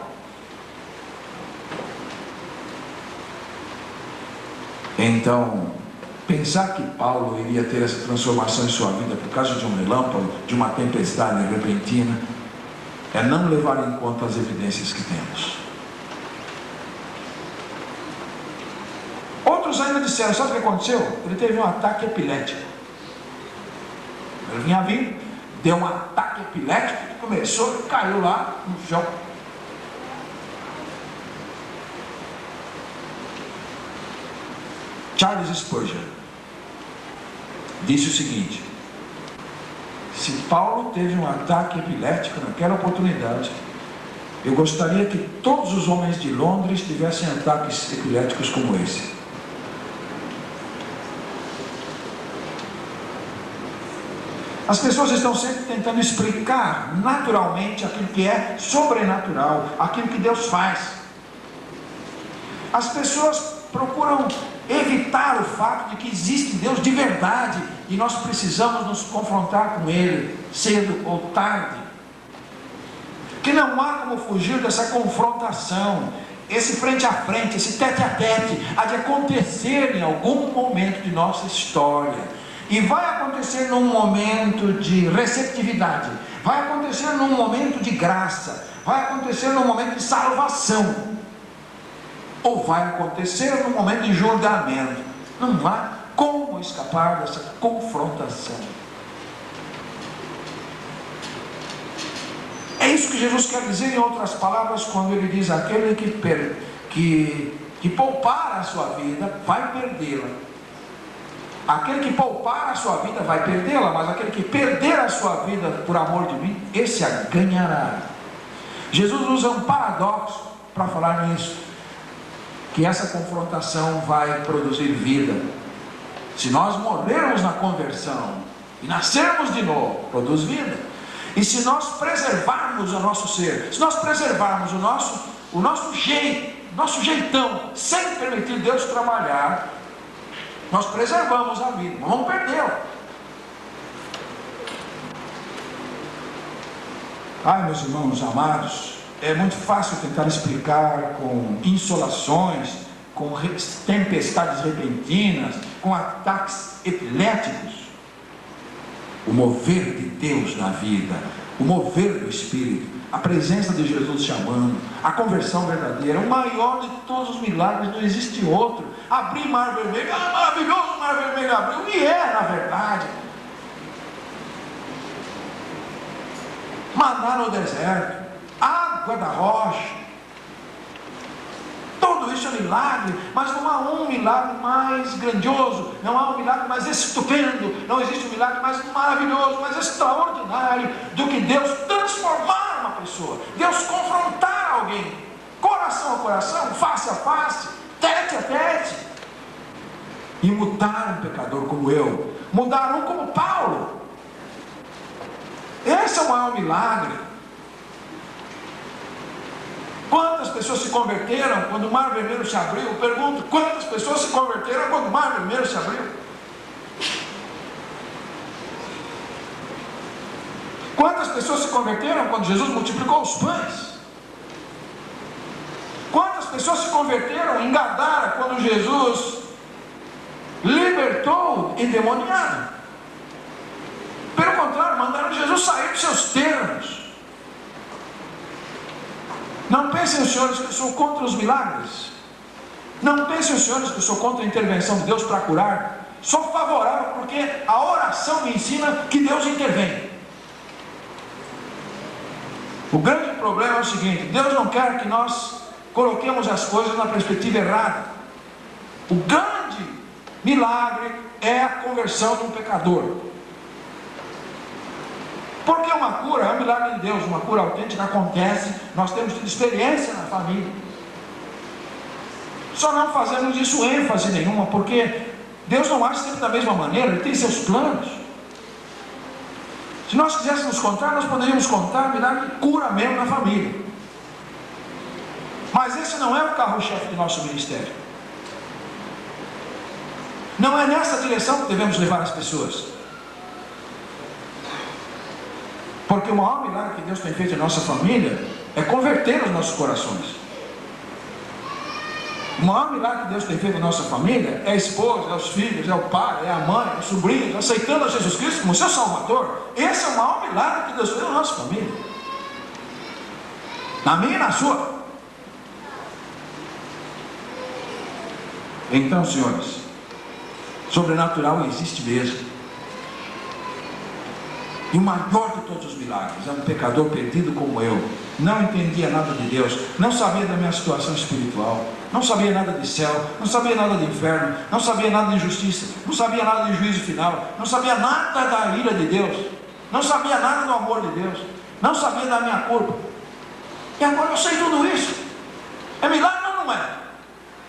Então, pensar que Paulo iria ter essa transformação em sua vida por causa de um relâmpago, de uma tempestade repentina, é não levar em conta as evidências que temos. Outros ainda disseram, sabe o que aconteceu? Ele teve um ataque epilético. Ele vinha vindo, deu um ataque epilético, começou e caiu lá no chão. Charles Spurgeon disse o seguinte: se Paulo teve um ataque epilético naquela oportunidade, eu gostaria que todos os homens de Londres tivessem ataques epiléticos como esse. As pessoas estão sempre tentando explicar naturalmente aquilo que é sobrenatural, aquilo que Deus faz. As pessoas procuram evitar o fato de que existe Deus de verdade e nós precisamos nos confrontar com Ele, cedo ou tarde. Que não há como fugir dessa confrontação, esse frente a frente, esse tete a tete, há de acontecer em algum momento de nossa história. E vai acontecer num momento de receptividade, vai acontecer num momento de graça, vai acontecer num momento de salvação, ou vai acontecer num momento de julgamento. Não há como escapar dessa confrontação. É isso que Jesus quer dizer, em outras palavras, quando ele diz: aquele que poupar a sua vida vai perdê-la. Aquele que poupar a sua vida vai perdê-la, mas aquele que perder a sua vida por amor de mim, esse a ganhará. Jesus usa um paradoxo para falar nisso, que essa confrontação vai produzir vida. Se nós morrermos na conversão e nascermos de novo, produz vida. E se nós preservarmos o nosso ser, se nós preservarmos o nosso jeitão, sem permitir Deus trabalhar, nós preservamos a vida, não vamos perdê-la. Ai, meus irmãos amados, é muito fácil tentar explicar com insolações, com tempestades repentinas, com ataques epiléticos, o mover de Deus na vida, o mover do Espírito, a presença de Jesus chamando, a conversão verdadeira. O maior de todos os milagres, não existe outro. Abrir mar vermelho, maravilhoso, o mar vermelho abriu, e é na verdade. Maná no deserto, água da rocha, tudo isso é milagre, mas não há um milagre mais grandioso, não há um milagre mais estupendo, não existe um milagre mais maravilhoso, mais extraordinário do que Deus transformar uma pessoa, Deus confrontar alguém, coração a coração, face a face, tete a tete, e mudar um pecador como eu, mudar um como Paulo. Esse é o maior milagre. Quantas pessoas se converteram quando o mar vermelho se abriu? Eu pergunto, quantas pessoas se converteram quando o mar vermelho se abriu? Quantas pessoas se converteram quando Jesus multiplicou os pães? Quantas pessoas se converteram em Gadara quando Jesus libertou o endemoniado? Pelo contrário, mandaram Jesus sair dos seus termos. Não pensem os senhores que eu sou contra os milagres. Não pensem os senhores que eu sou contra a intervenção de Deus para curar. Sou favorável porque a oração me ensina que Deus intervém. O grande problema é o seguinte: Deus não quer que nós coloquemos as coisas na perspectiva errada. O grande milagre é a conversão de um pecador. Porque uma cura é um milagre de Deus, uma cura autêntica acontece, nós temos tido experiência na família. Só não fazemos isso ênfase nenhuma, porque Deus não age sempre da mesma maneira, Ele tem seus planos. Se nós quiséssemos contar, nós poderíamos contar milagre de cura mesmo na família. Mas esse não é o carro-chefe do nosso ministério. Não é nessa direção que devemos levar as pessoas. Porque o maior milagre que Deus tem feito em nossa família é converter os nossos corações. O maior milagre que Deus tem feito em nossa família é a esposa, é os filhos, é o pai, é a mãe, é os sobrinhos, aceitando a Jesus Cristo como seu Salvador. Esse é o maior milagre que Deus fez na nossa família. Na minha e na sua. Então, senhores, sobrenatural existe mesmo. E o maior de todos os milagres é um pecador perdido como eu. Não entendia nada de Deus, não sabia da minha situação espiritual, não sabia nada de céu, não sabia nada de inferno, não sabia nada de justiça, não sabia nada de juízo final, não sabia nada da ira de Deus, não sabia nada do amor de Deus, não sabia da minha culpa. E agora eu sei tudo isso. É milagre ou não é?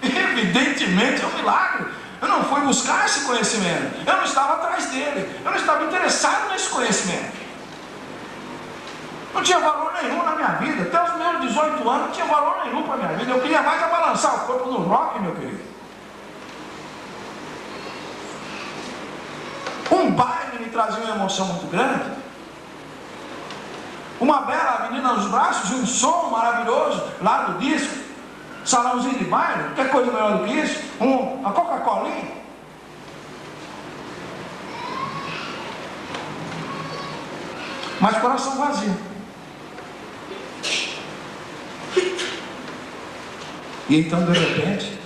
Evidentemente é um milagre. Eu não fui buscar esse conhecimento, eu não estava atrás dele, eu não estava interessado nesse conhecimento. Não tinha valor nenhum na minha vida. Até os meus 18 anos não tinha valor nenhum para a minha vida. Eu queria mais balançar o corpo no rock, meu querido. Um baile me trazia uma emoção muito grande. Uma bela menina nos braços e um som maravilhoso lá do disco. Salãozinho de baile, quer coisa melhor do que isso? Uma Coca-Colinha. Mas coração vazio. E então, de repente,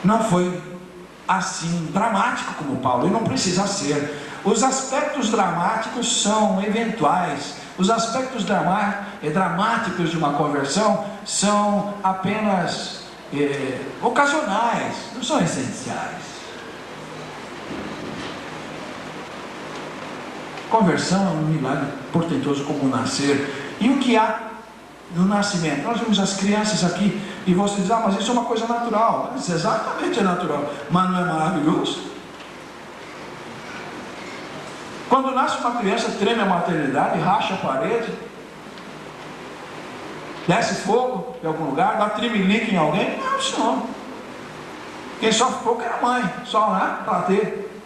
não foi assim dramático como Paulo, e não precisa ser. Os aspectos dramáticos são eventuais. Os aspectos dramáticos de uma conversão são apenas ocasionais, não são essenciais. Conversão é um milagre portentoso como nascer. E o que há no nascimento? Nós vemos as crianças aqui e você diz, mas isso é uma coisa natural. Isso exatamente é natural, mas não é maravilhoso? Quando nasce uma criança, treme a maternidade, racha a parede, desce fogo em algum lugar, dá tremelique em alguém? Não, senhor. Quem sofre pouco é a mãe, só lá para ter.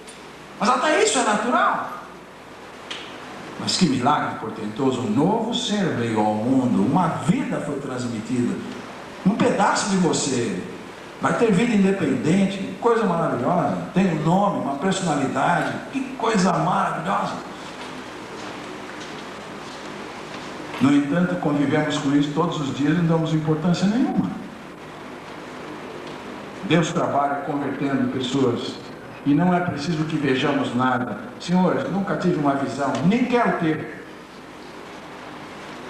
Mas até isso é natural. Mas que milagre portentoso, um novo ser veio ao mundo, uma vida foi transmitida, um pedaço de você vai ter vida independente, que coisa maravilhosa, tem um nome, uma personalidade, que coisa maravilhosa. No entanto, convivemos com isso todos os dias e não damos importância nenhuma. Deus trabalha convertendo pessoas e não é preciso que vejamos nada. Senhores, nunca tive uma visão, nem quero ter.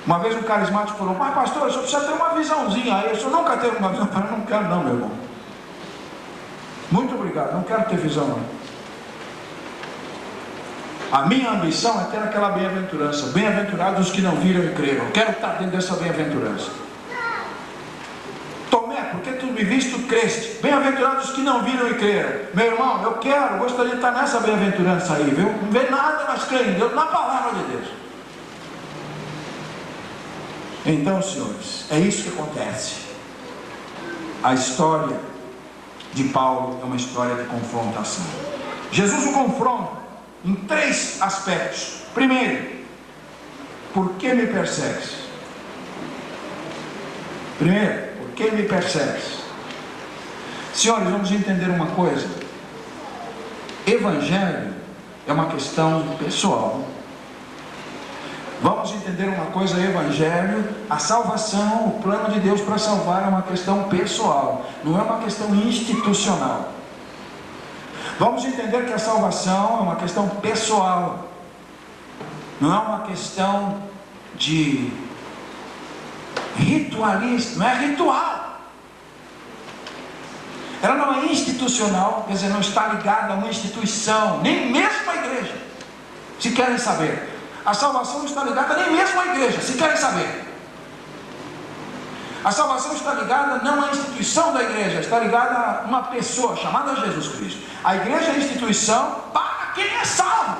Uma vez um carismático falou, mas pastor, eu só precisa ter uma visãozinha aí, eu só nunca teve uma visão. Eu não quero não, meu irmão. Muito obrigado, não quero ter visão não. A minha ambição é ter aquela bem-aventurança. Bem-aventurados os que não viram e creram. Eu quero estar dentro dessa bem-aventurança. Tomé, porque tu me viste, tu creste. Bem-aventurados os que não viram e creram. Meu irmão, eu gostaria de estar nessa bem-aventurança aí, viu? Não vê nada, mas creio em Deus, na palavra de Deus. Então, senhores, é isso que acontece. A história de Paulo é uma história de confrontação. Jesus o confronta em 3 aspectos. Primeiro, por que me persegues? Primeiro, por que me persegues? Senhores, vamos entender uma coisa. Evangelho é uma questão pessoal. Vamos entender uma coisa, Evangelho, a salvação, o plano de Deus para salvar é uma questão pessoal, não é uma questão institucional. Vamos entender que a salvação é uma questão pessoal, não é uma questão de ritualista, não é ritual. Ela não é institucional, quer dizer, não está ligada a uma instituição, nem mesmo a igreja, se querem saber. A salvação não está ligada nem mesmo à igreja, se querem saber. A salvação está ligada não à instituição da igreja, está ligada a uma pessoa chamada Jesus Cristo. A igreja é a instituição para quem é salvo.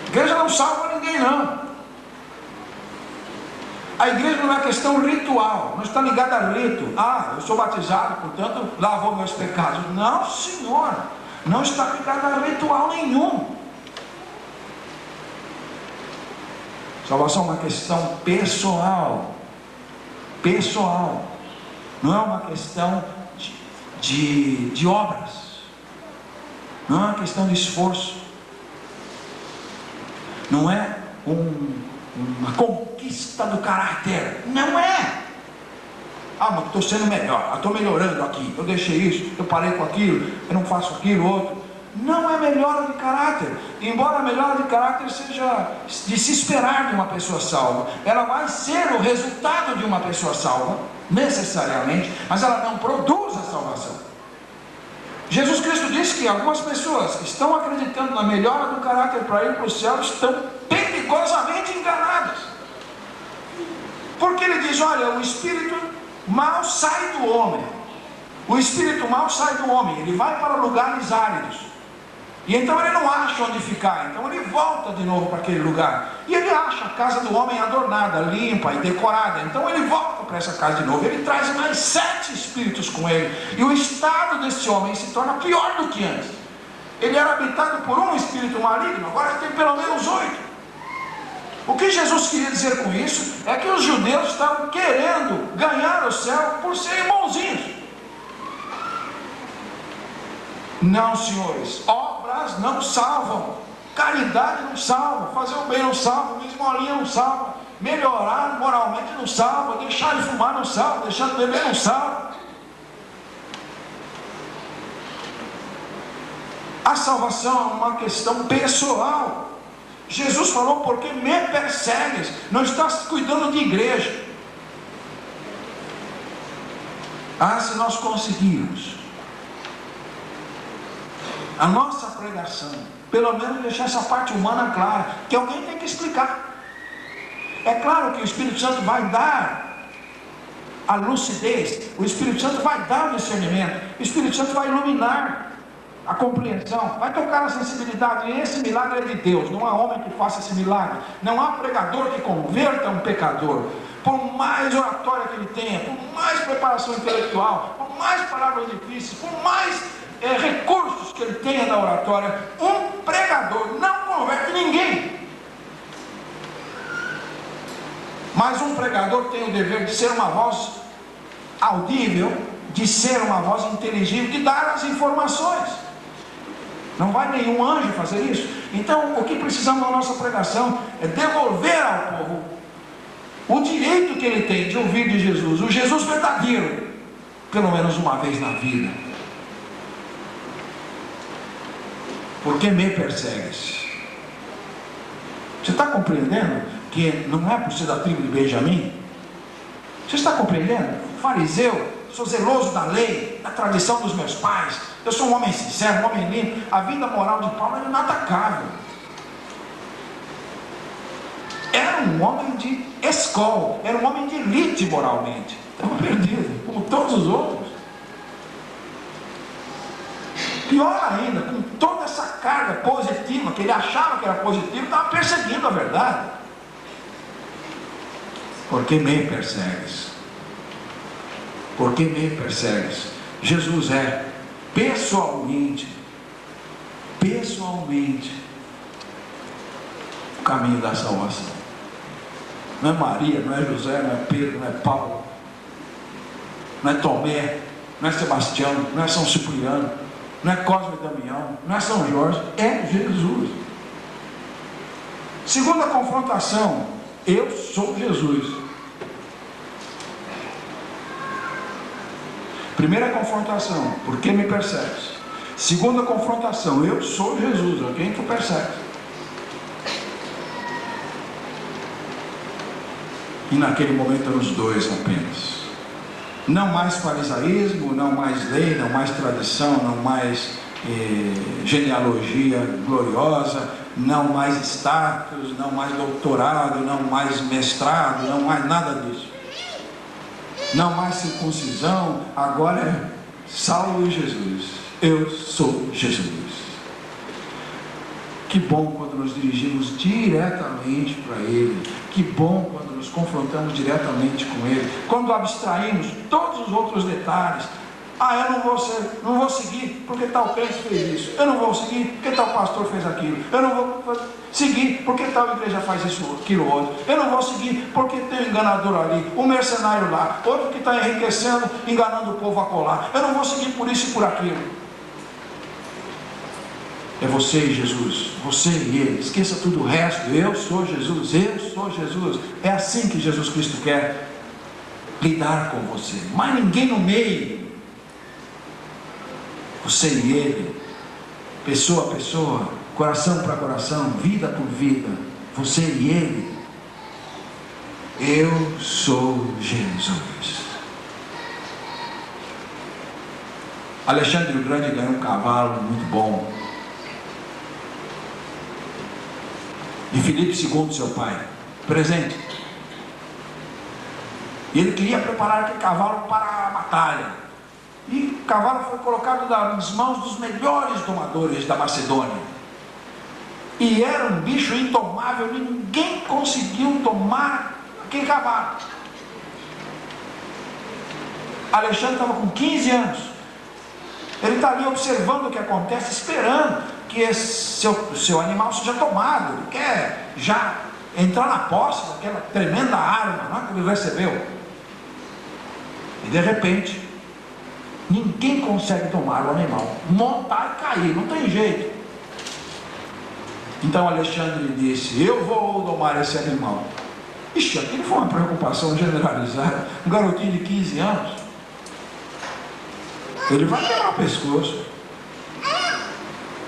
A igreja não salva ninguém não. A igreja não é uma questão ritual, não está ligada a rito. Eu sou batizado, portanto lavou meus pecados. Não, senhor, não está ligada a ritual nenhum. Salvação é uma questão pessoal. Pessoal. Não é uma questão de obras. Não é uma questão de esforço. Não é uma conquista do caráter. Não é. Ah, mas estou sendo melhor, estou melhorando aqui, eu deixei isso, eu parei com aquilo, eu não faço aquilo, outro. Não é melhora de caráter. Embora a melhora de caráter seja de se esperar de uma pessoa salva, ela vai ser o resultado de uma pessoa salva, necessariamente, mas ela não produz a salvação. Jesus Cristo disse que algumas pessoas que estão acreditando na melhora do caráter para ir para o céu estão perigosamente enganadas. Porque ele diz, olha, o espírito mal sai do homem. O espírito mal sai do homem, ele vai para lugares áridos. E então ele não acha onde ficar, então ele volta de novo para aquele lugar. E ele acha a casa do homem adornada, limpa e decorada. Então ele volta para essa casa de novo. Ele traz mais 7 espíritos com ele. E o estado desse homem se torna pior do que antes. Ele era habitado por um espírito maligno, agora tem pelo menos 8. O que Jesus queria dizer com isso é que os judeus estavam querendo ganhar o céu por serem bonzinhos. Não, senhores, obras não salvam, caridade não salva, fazer o bem não salva, uma esmolinha não salva, melhorar moralmente não salva, deixar de fumar não salva, deixar de beber não salva. A salvação é uma questão pessoal. Jesus falou, porque me persegues, não estás cuidando de igreja. Ah, se nós conseguirmos a nossa pregação, pelo menos deixar essa parte humana clara, que alguém tem que explicar. É claro que o Espírito Santo vai dar a lucidez, o Espírito Santo vai dar o discernimento, o Espírito Santo vai iluminar a compreensão, vai tocar a sensibilidade. E esse milagre é de Deus, não há homem que faça esse milagre, não há pregador que converta um pecador. Por mais oratória que ele tenha, por mais preparação intelectual, por mais palavras difíceis, por mais recursos que ele tenha na oratória, um pregador não converte ninguém. Mas um pregador tem o dever de ser uma voz audível, de ser uma voz inteligível, de dar as informações. Não vai nenhum anjo fazer isso. Então o que precisamos na nossa pregação é devolver ao povo o direito que ele tem de ouvir de Jesus, o Jesus verdadeiro, pelo menos uma vez na vida. Porque me persegues? Você está compreendendo que não é por ser da tribo de Benjamim? Você está compreendendo? Fariseu, sou zeloso da lei, da tradição dos meus pais, eu sou um homem sincero, um homem limpo. A vida moral de Paulo era inatacável. Era um homem de escola, era um homem de elite moralmente. Estava perdido, como todos os outros. Pior ainda, com toda essa carga positiva, que ele achava que era positiva, estava perseguindo a verdade. Por que me persegues? Por que me persegues? Jesus é pessoalmente o caminho da salvação. Não é Maria, não é José, não é Pedro, não é Paulo, não é Tomé, não é Sebastião, não é São Cipriano, não é Cosme e Damião, não é São Jorge, é Jesus. Segunda confrontação, eu sou Jesus. Primeira confrontação, por que me persegues? Segunda confrontação, eu sou Jesus, a quem tu persegues? E naquele momento eram os dois apenas. Não mais farisaísmo, não mais lei, não mais tradição, não mais genealogia gloriosa, não mais status, não mais doutorado, não mais mestrado, não mais nada disso. Não mais circuncisão, agora é Saulo e Jesus. Eu sou Jesus. Que bom quando nos dirigimos diretamente para Ele. Que bom quando nos confrontamos diretamente com Ele. Quando abstraímos todos os outros detalhes. Ah, eu não vou seguir porque tal crente fez isso. Eu não vou seguir porque tal pastor fez aquilo. Eu não vou seguir porque tal igreja faz isso, aquilo, outro. Eu não vou seguir porque tem um enganador ali, um mercenário lá, outro que está enriquecendo, enganando o povo a colar. Eu não vou seguir por isso e por aquilo. É você e Jesus, você e Ele. Esqueça tudo o resto. Eu sou Jesus, eu sou Jesus. É assim que Jesus Cristo quer lidar com você, mais ninguém no meio, você e ele, pessoa a pessoa, coração para coração, vida por vida, você e ele. Eu sou Jesus. Alexandre o Grande ganhou um cavalo muito bom de Filipe II, seu pai, presente. E ele queria preparar aquele cavalo para a batalha. E o cavalo foi colocado nas mãos dos melhores domadores da Macedônia. E era um bicho indomável, ninguém conseguiu domar aquele cavalo. Alexandre estava com 15 anos. Ele está ali observando o que acontece, esperando que esse seu animal seja tomado. Ele quer já entrar na posse daquela tremenda arma, que ele recebeu. E de repente, ninguém consegue tomar o animal, montar e cair, não tem jeito. Então Alexandre disse: eu vou domar esse animal. Ixi, aquilo foi uma preocupação generalizada. Um garotinho de 15 anos, ele vai quebrar o pescoço.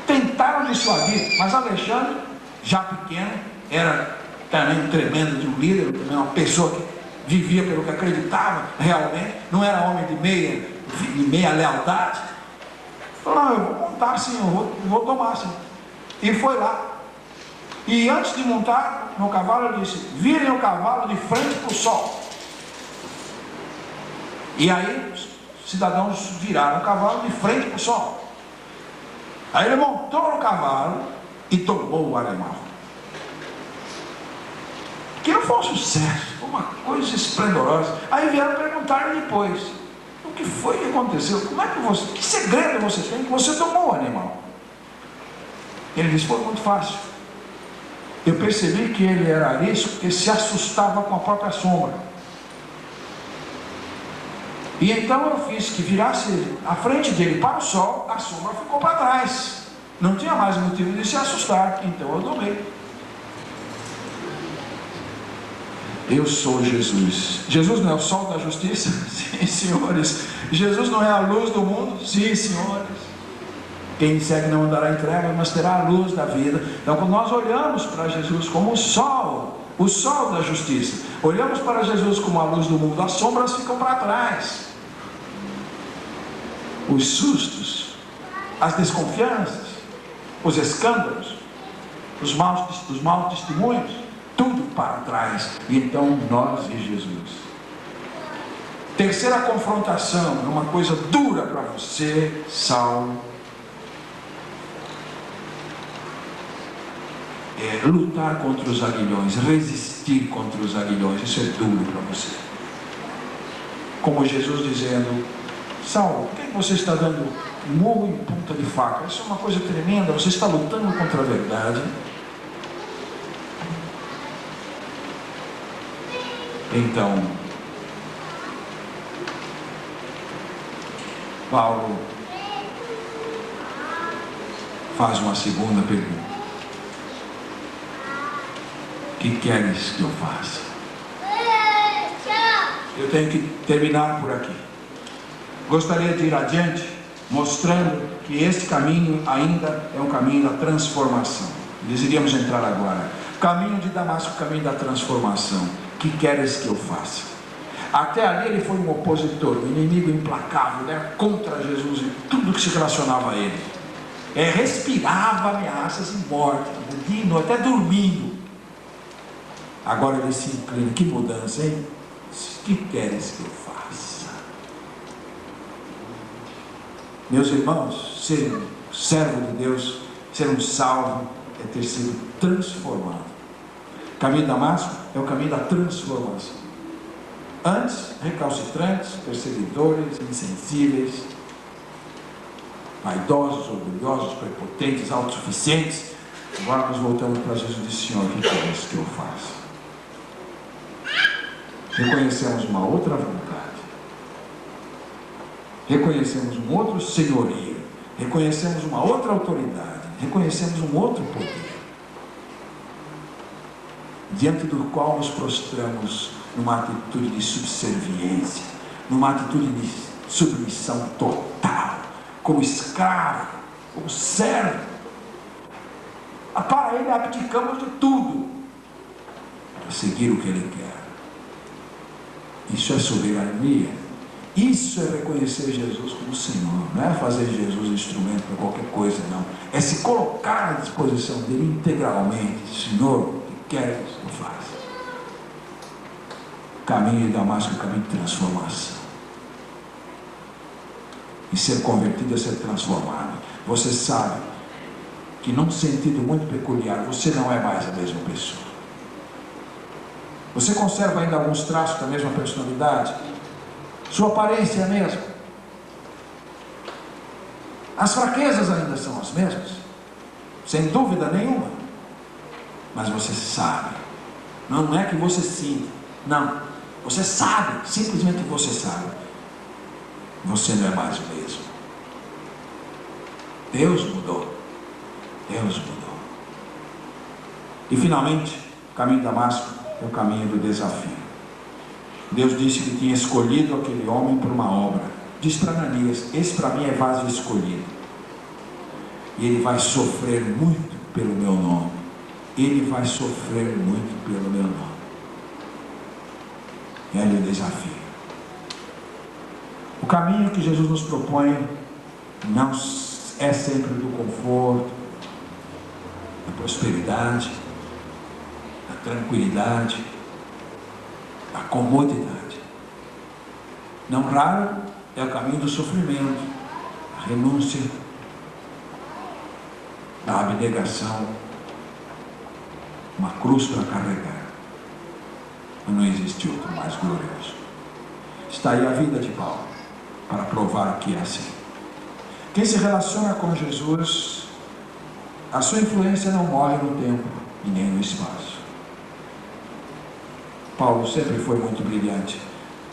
Tentaram dissuadir, mas Alexandre, já pequeno, era também um tremendo de um líder, também uma pessoa que vivia pelo que acreditava realmente, não era homem de meia lealdade. Falou: não, eu vou montar sim, eu vou tomar sim. E foi lá. E antes de montar no cavalo, ele disse: virem o cavalo de frente para o sol. E aí os cidadãos viraram o cavalo de frente para o sol. Aí ele montou no cavalo e tomou o animal. Que não foi um sucesso, foi uma coisa esplendorosa. Aí vieram perguntar depois: o que foi que aconteceu? Que segredo você tem que você tomou o animal? Ele disse: foi muito fácil. Eu percebi que ele era arisco porque se assustava com a própria sombra. E então eu fiz que virasse a frente dele para o sol, a sombra ficou para trás. Não tinha mais motivo de se assustar, então eu domei. Eu sou Jesus. Jesus não é o sol da justiça? Sim, senhores. Jesus não é a luz do mundo? Sim, senhores. Quem me segue não andará em trevas, mas terá a luz da vida. Então, quando nós olhamos para Jesus como o sol da justiça, olhamos para Jesus como a luz do mundo, as sombras ficam para trás. Os sustos, as desconfianças, os escândalos, os maus testemunhos, tudo para trás. E então nós e Jesus. Terceira confrontação, uma coisa dura para você, Saulo. É lutar contra os aguilhões, resistir contra os aguilhões. Isso é duro para você. Como Jesus dizendo: Saulo, por que você está dando murro em ponta de faca? Isso é uma coisa tremenda. Você está lutando contra a verdade. Então, Paulo faz uma segunda pergunta: o que queres que eu faça? Eu tenho que terminar por aqui. Gostaria de ir adiante, mostrando que este caminho ainda é um caminho da transformação. Nós iríamos entrar agora. Caminho de Damasco, caminho da transformação. O que queres que eu faça? Até ali ele foi um opositor, um inimigo implacável, era contra Jesus e tudo que se relacionava a ele. Respirava ameaças e morte, até dormindo. Agora ele se inclina. Que mudança, hein? O que queres que eu faça? Meus irmãos, ser um servo de Deus, ser um salvo, é ter sido transformado. O caminho de Damasco é o caminho da transformação. Antes, recalcitrantes, perseguidores, insensíveis, vaidosos, orgulhosos, prepotentes, autossuficientes. Agora nós voltamos para Jesus e disse: Senhor, o que queres que eu faça? Reconhecemos uma outra vontade, reconhecemos um outro senhorio, reconhecemos uma outra autoridade, reconhecemos um outro poder, diante do qual nos prostramos numa atitude de subserviência. numa atitude de submissão total, como escravo, como servo. Para Ele abdicamos de tudo para seguir o que Ele quer. Isso é soberania. Isso é reconhecer Jesus como Senhor. Não é fazer de Jesus um instrumento para qualquer coisa, não. É se colocar à disposição dele integralmente. Senhor, o que quer que eu faça? O caminho de Damasco é o caminho de transformação. E ser convertido é ser transformado. Você sabe que, num sentido muito peculiar, você não é mais a mesma pessoa. Você conserva ainda alguns traços da mesma personalidade? Sua aparência é a mesma? As fraquezas ainda são as mesmas? Sem dúvida nenhuma. Mas você sabe. Não é que você sinta. Não. Você sabe. Simplesmente você sabe. Você não é mais o mesmo. Deus mudou. Deus mudou. E finalmente, o caminho de Damasco é o caminho do desafio. Deus disse que tinha escolhido aquele homem para uma obra. Diz para Ananias: esse para mim é vaso escolhido. E ele vai sofrer muito pelo meu nome. Ele vai sofrer muito pelo meu nome. É o desafio. O caminho que Jesus nos propõe não é sempre do conforto, da prosperidade, da tranquilidade, da comodidade. Não raro é o caminho do sofrimento, da renúncia, da abnegação, uma cruz para carregar. Mas não existe outro mais glorioso. Está aí a vida de Paulo, para provar que é assim. Quem se relaciona com Jesus, a sua influência não morre no tempo e nem no espaço. Paulo sempre foi muito brilhante,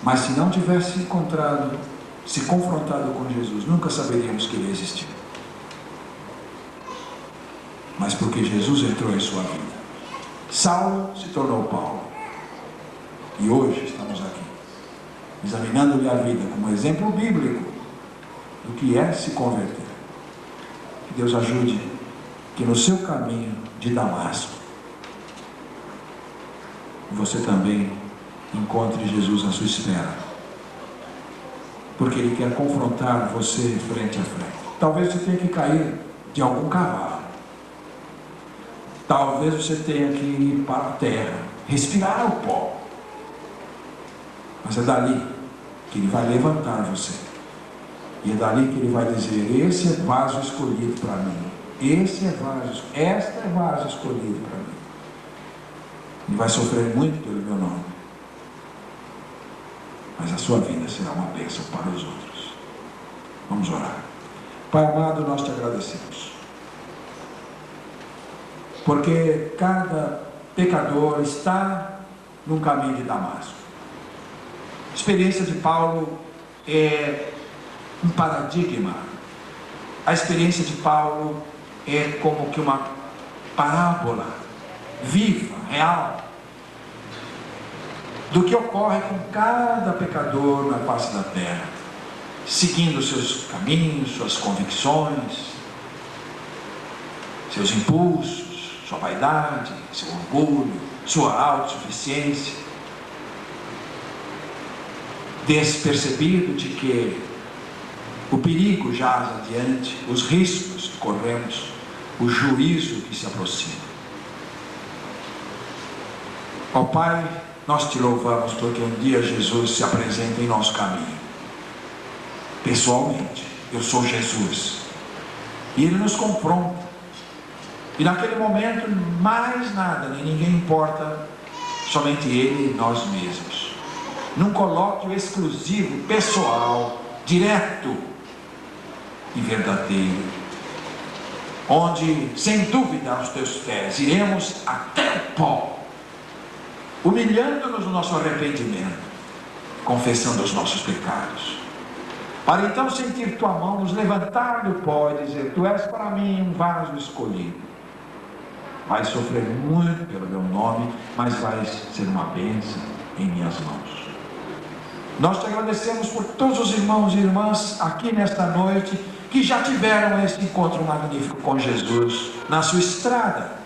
mas se não tivesse se confrontado com Jesus, nunca saberíamos que ele existiu. Mas porque Jesus entrou em sua vida, Saulo se tornou Paulo. E hoje estamos aqui, examinando-lhe a vida como exemplo bíblico do que é se converter. Que Deus ajude que no seu caminho de Damasco você também encontre Jesus à sua espera, porque Ele quer confrontar você frente a frente. Talvez você tenha que cair de algum cavalo, talvez você tenha que ir para a terra, respirar o pó, mas é dali que Ele vai levantar você, e é dali que Ele vai dizer: esse é vaso escolhido para mim, esta é vaso escolhido para mim. Ele vai sofrer muito pelo meu nome, mas a sua vida será uma bênção para os outros. Vamos orar. Pai amado, nós te agradecemos, porque cada pecador está num caminho de Damasco. A experiência de Paulo é um paradigma. A experiência de Paulo é como que uma parábola viva, real, do que ocorre com cada pecador na face da terra, seguindo seus caminhos, suas convicções, seus impulsos, sua vaidade, seu orgulho, sua autossuficiência, despercebido de que o perigo jaz adiante, os riscos que corremos, o juízo que se aproxima. Ó Pai, nós te louvamos porque um dia Jesus se apresenta em nosso caminho, pessoalmente. Eu sou Jesus, e Ele nos confronta, e naquele momento mais nada nem ninguém importa, somente Ele e nós mesmos, num colóquio exclusivo, pessoal, direto e verdadeiro, onde sem dúvida aos teus pés iremos até o pó, humilhando-nos no nosso arrependimento, confessando os nossos pecados, para então sentir tua mão nos levantar do pó e dizer: tu és para mim um vaso escolhido. Vais sofrer muito pelo meu nome, mas vais ser uma bênção em minhas mãos. Nós te agradecemos por todos os irmãos e irmãs aqui nesta noite que já tiveram esse encontro magnífico com Jesus na sua estrada.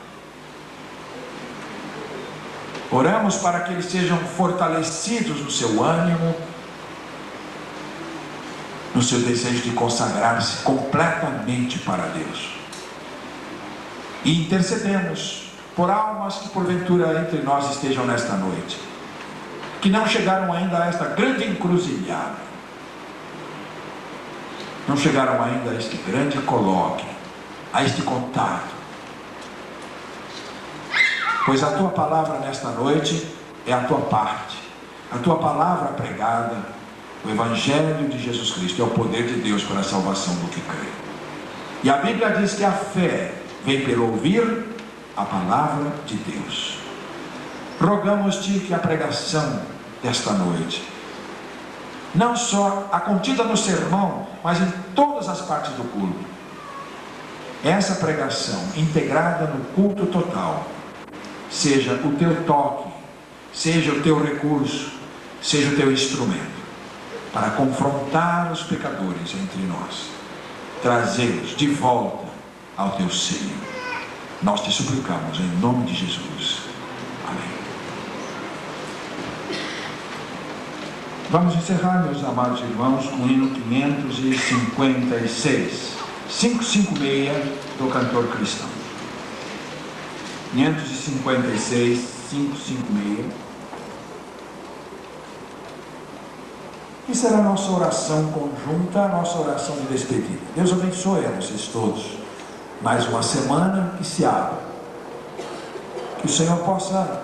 Oramos para que eles sejam fortalecidos no seu ânimo, no seu desejo de consagrar-se completamente para Deus. E intercedemos por almas que porventura entre nós estejam nesta noite, que não chegaram ainda a esta grande encruzilhada, não chegaram ainda a este grande colóquio, a este contato, pois a tua palavra nesta noite é a tua parte, a tua palavra pregada, o Evangelho de Jesus Cristo é o poder de Deus para a salvação do que crê. E a Bíblia diz que a fé vem pelo ouvir a palavra de Deus. Rogamos-te que a pregação desta noite, não só a contida no sermão, mas em todas as partes do culto, essa pregação integrada no culto total, seja o teu toque, seja o teu recurso, seja o teu instrumento, para confrontar os pecadores entre nós, trazê-los de volta ao teu seio. Nós te suplicamos em nome de Jesus. Amém. Vamos encerrar, meus amados irmãos, com o hino 556, 556 do cantor cristão. 556, 556. Que será a nossa oração conjunta, a nossa oração de despedida. Deus abençoe a vocês todos. Mais uma semana que se abra. Que o Senhor possa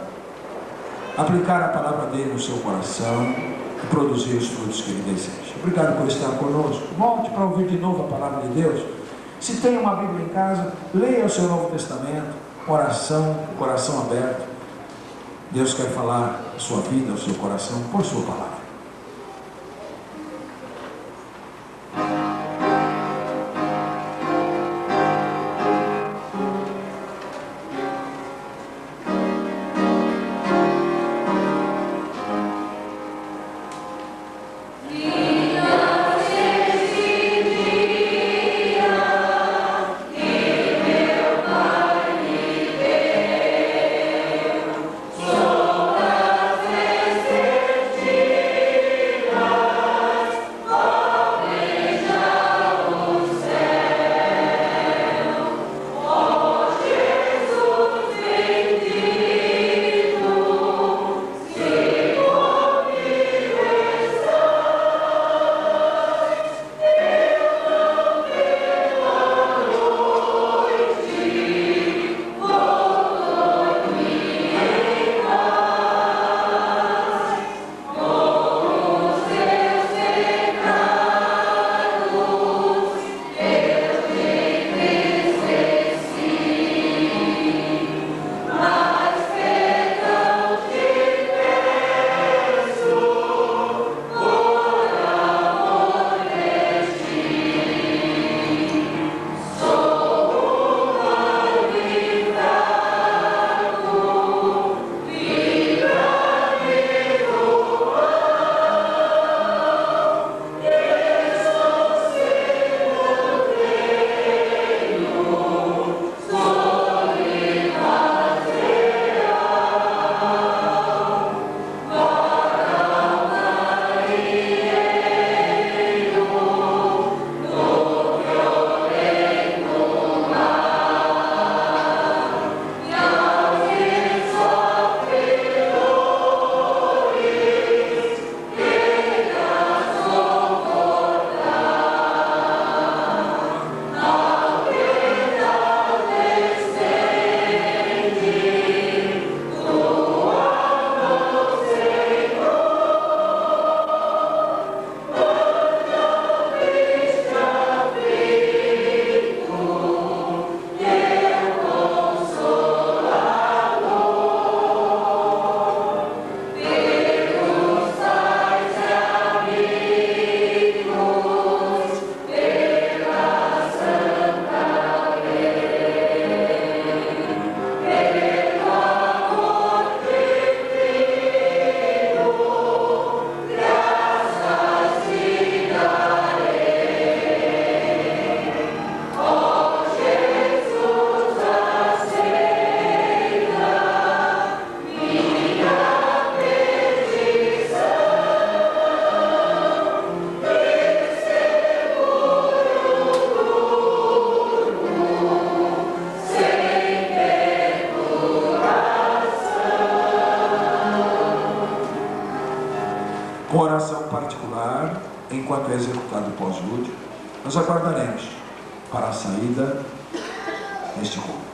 aplicar a palavra dele no seu coração e produzir os frutos que ele deseja. Obrigado por estar conosco. Volte para ouvir de novo a palavra de Deus. Se tem uma Bíblia em casa, leia o seu Novo Testamento, oração, o coração aberto. Deus quer falar a sua vida, o seu coração, por sua palavra. Todas as oração particular, enquanto é executado o pós-lúdio, nós aguardaremos para a saída deste culto.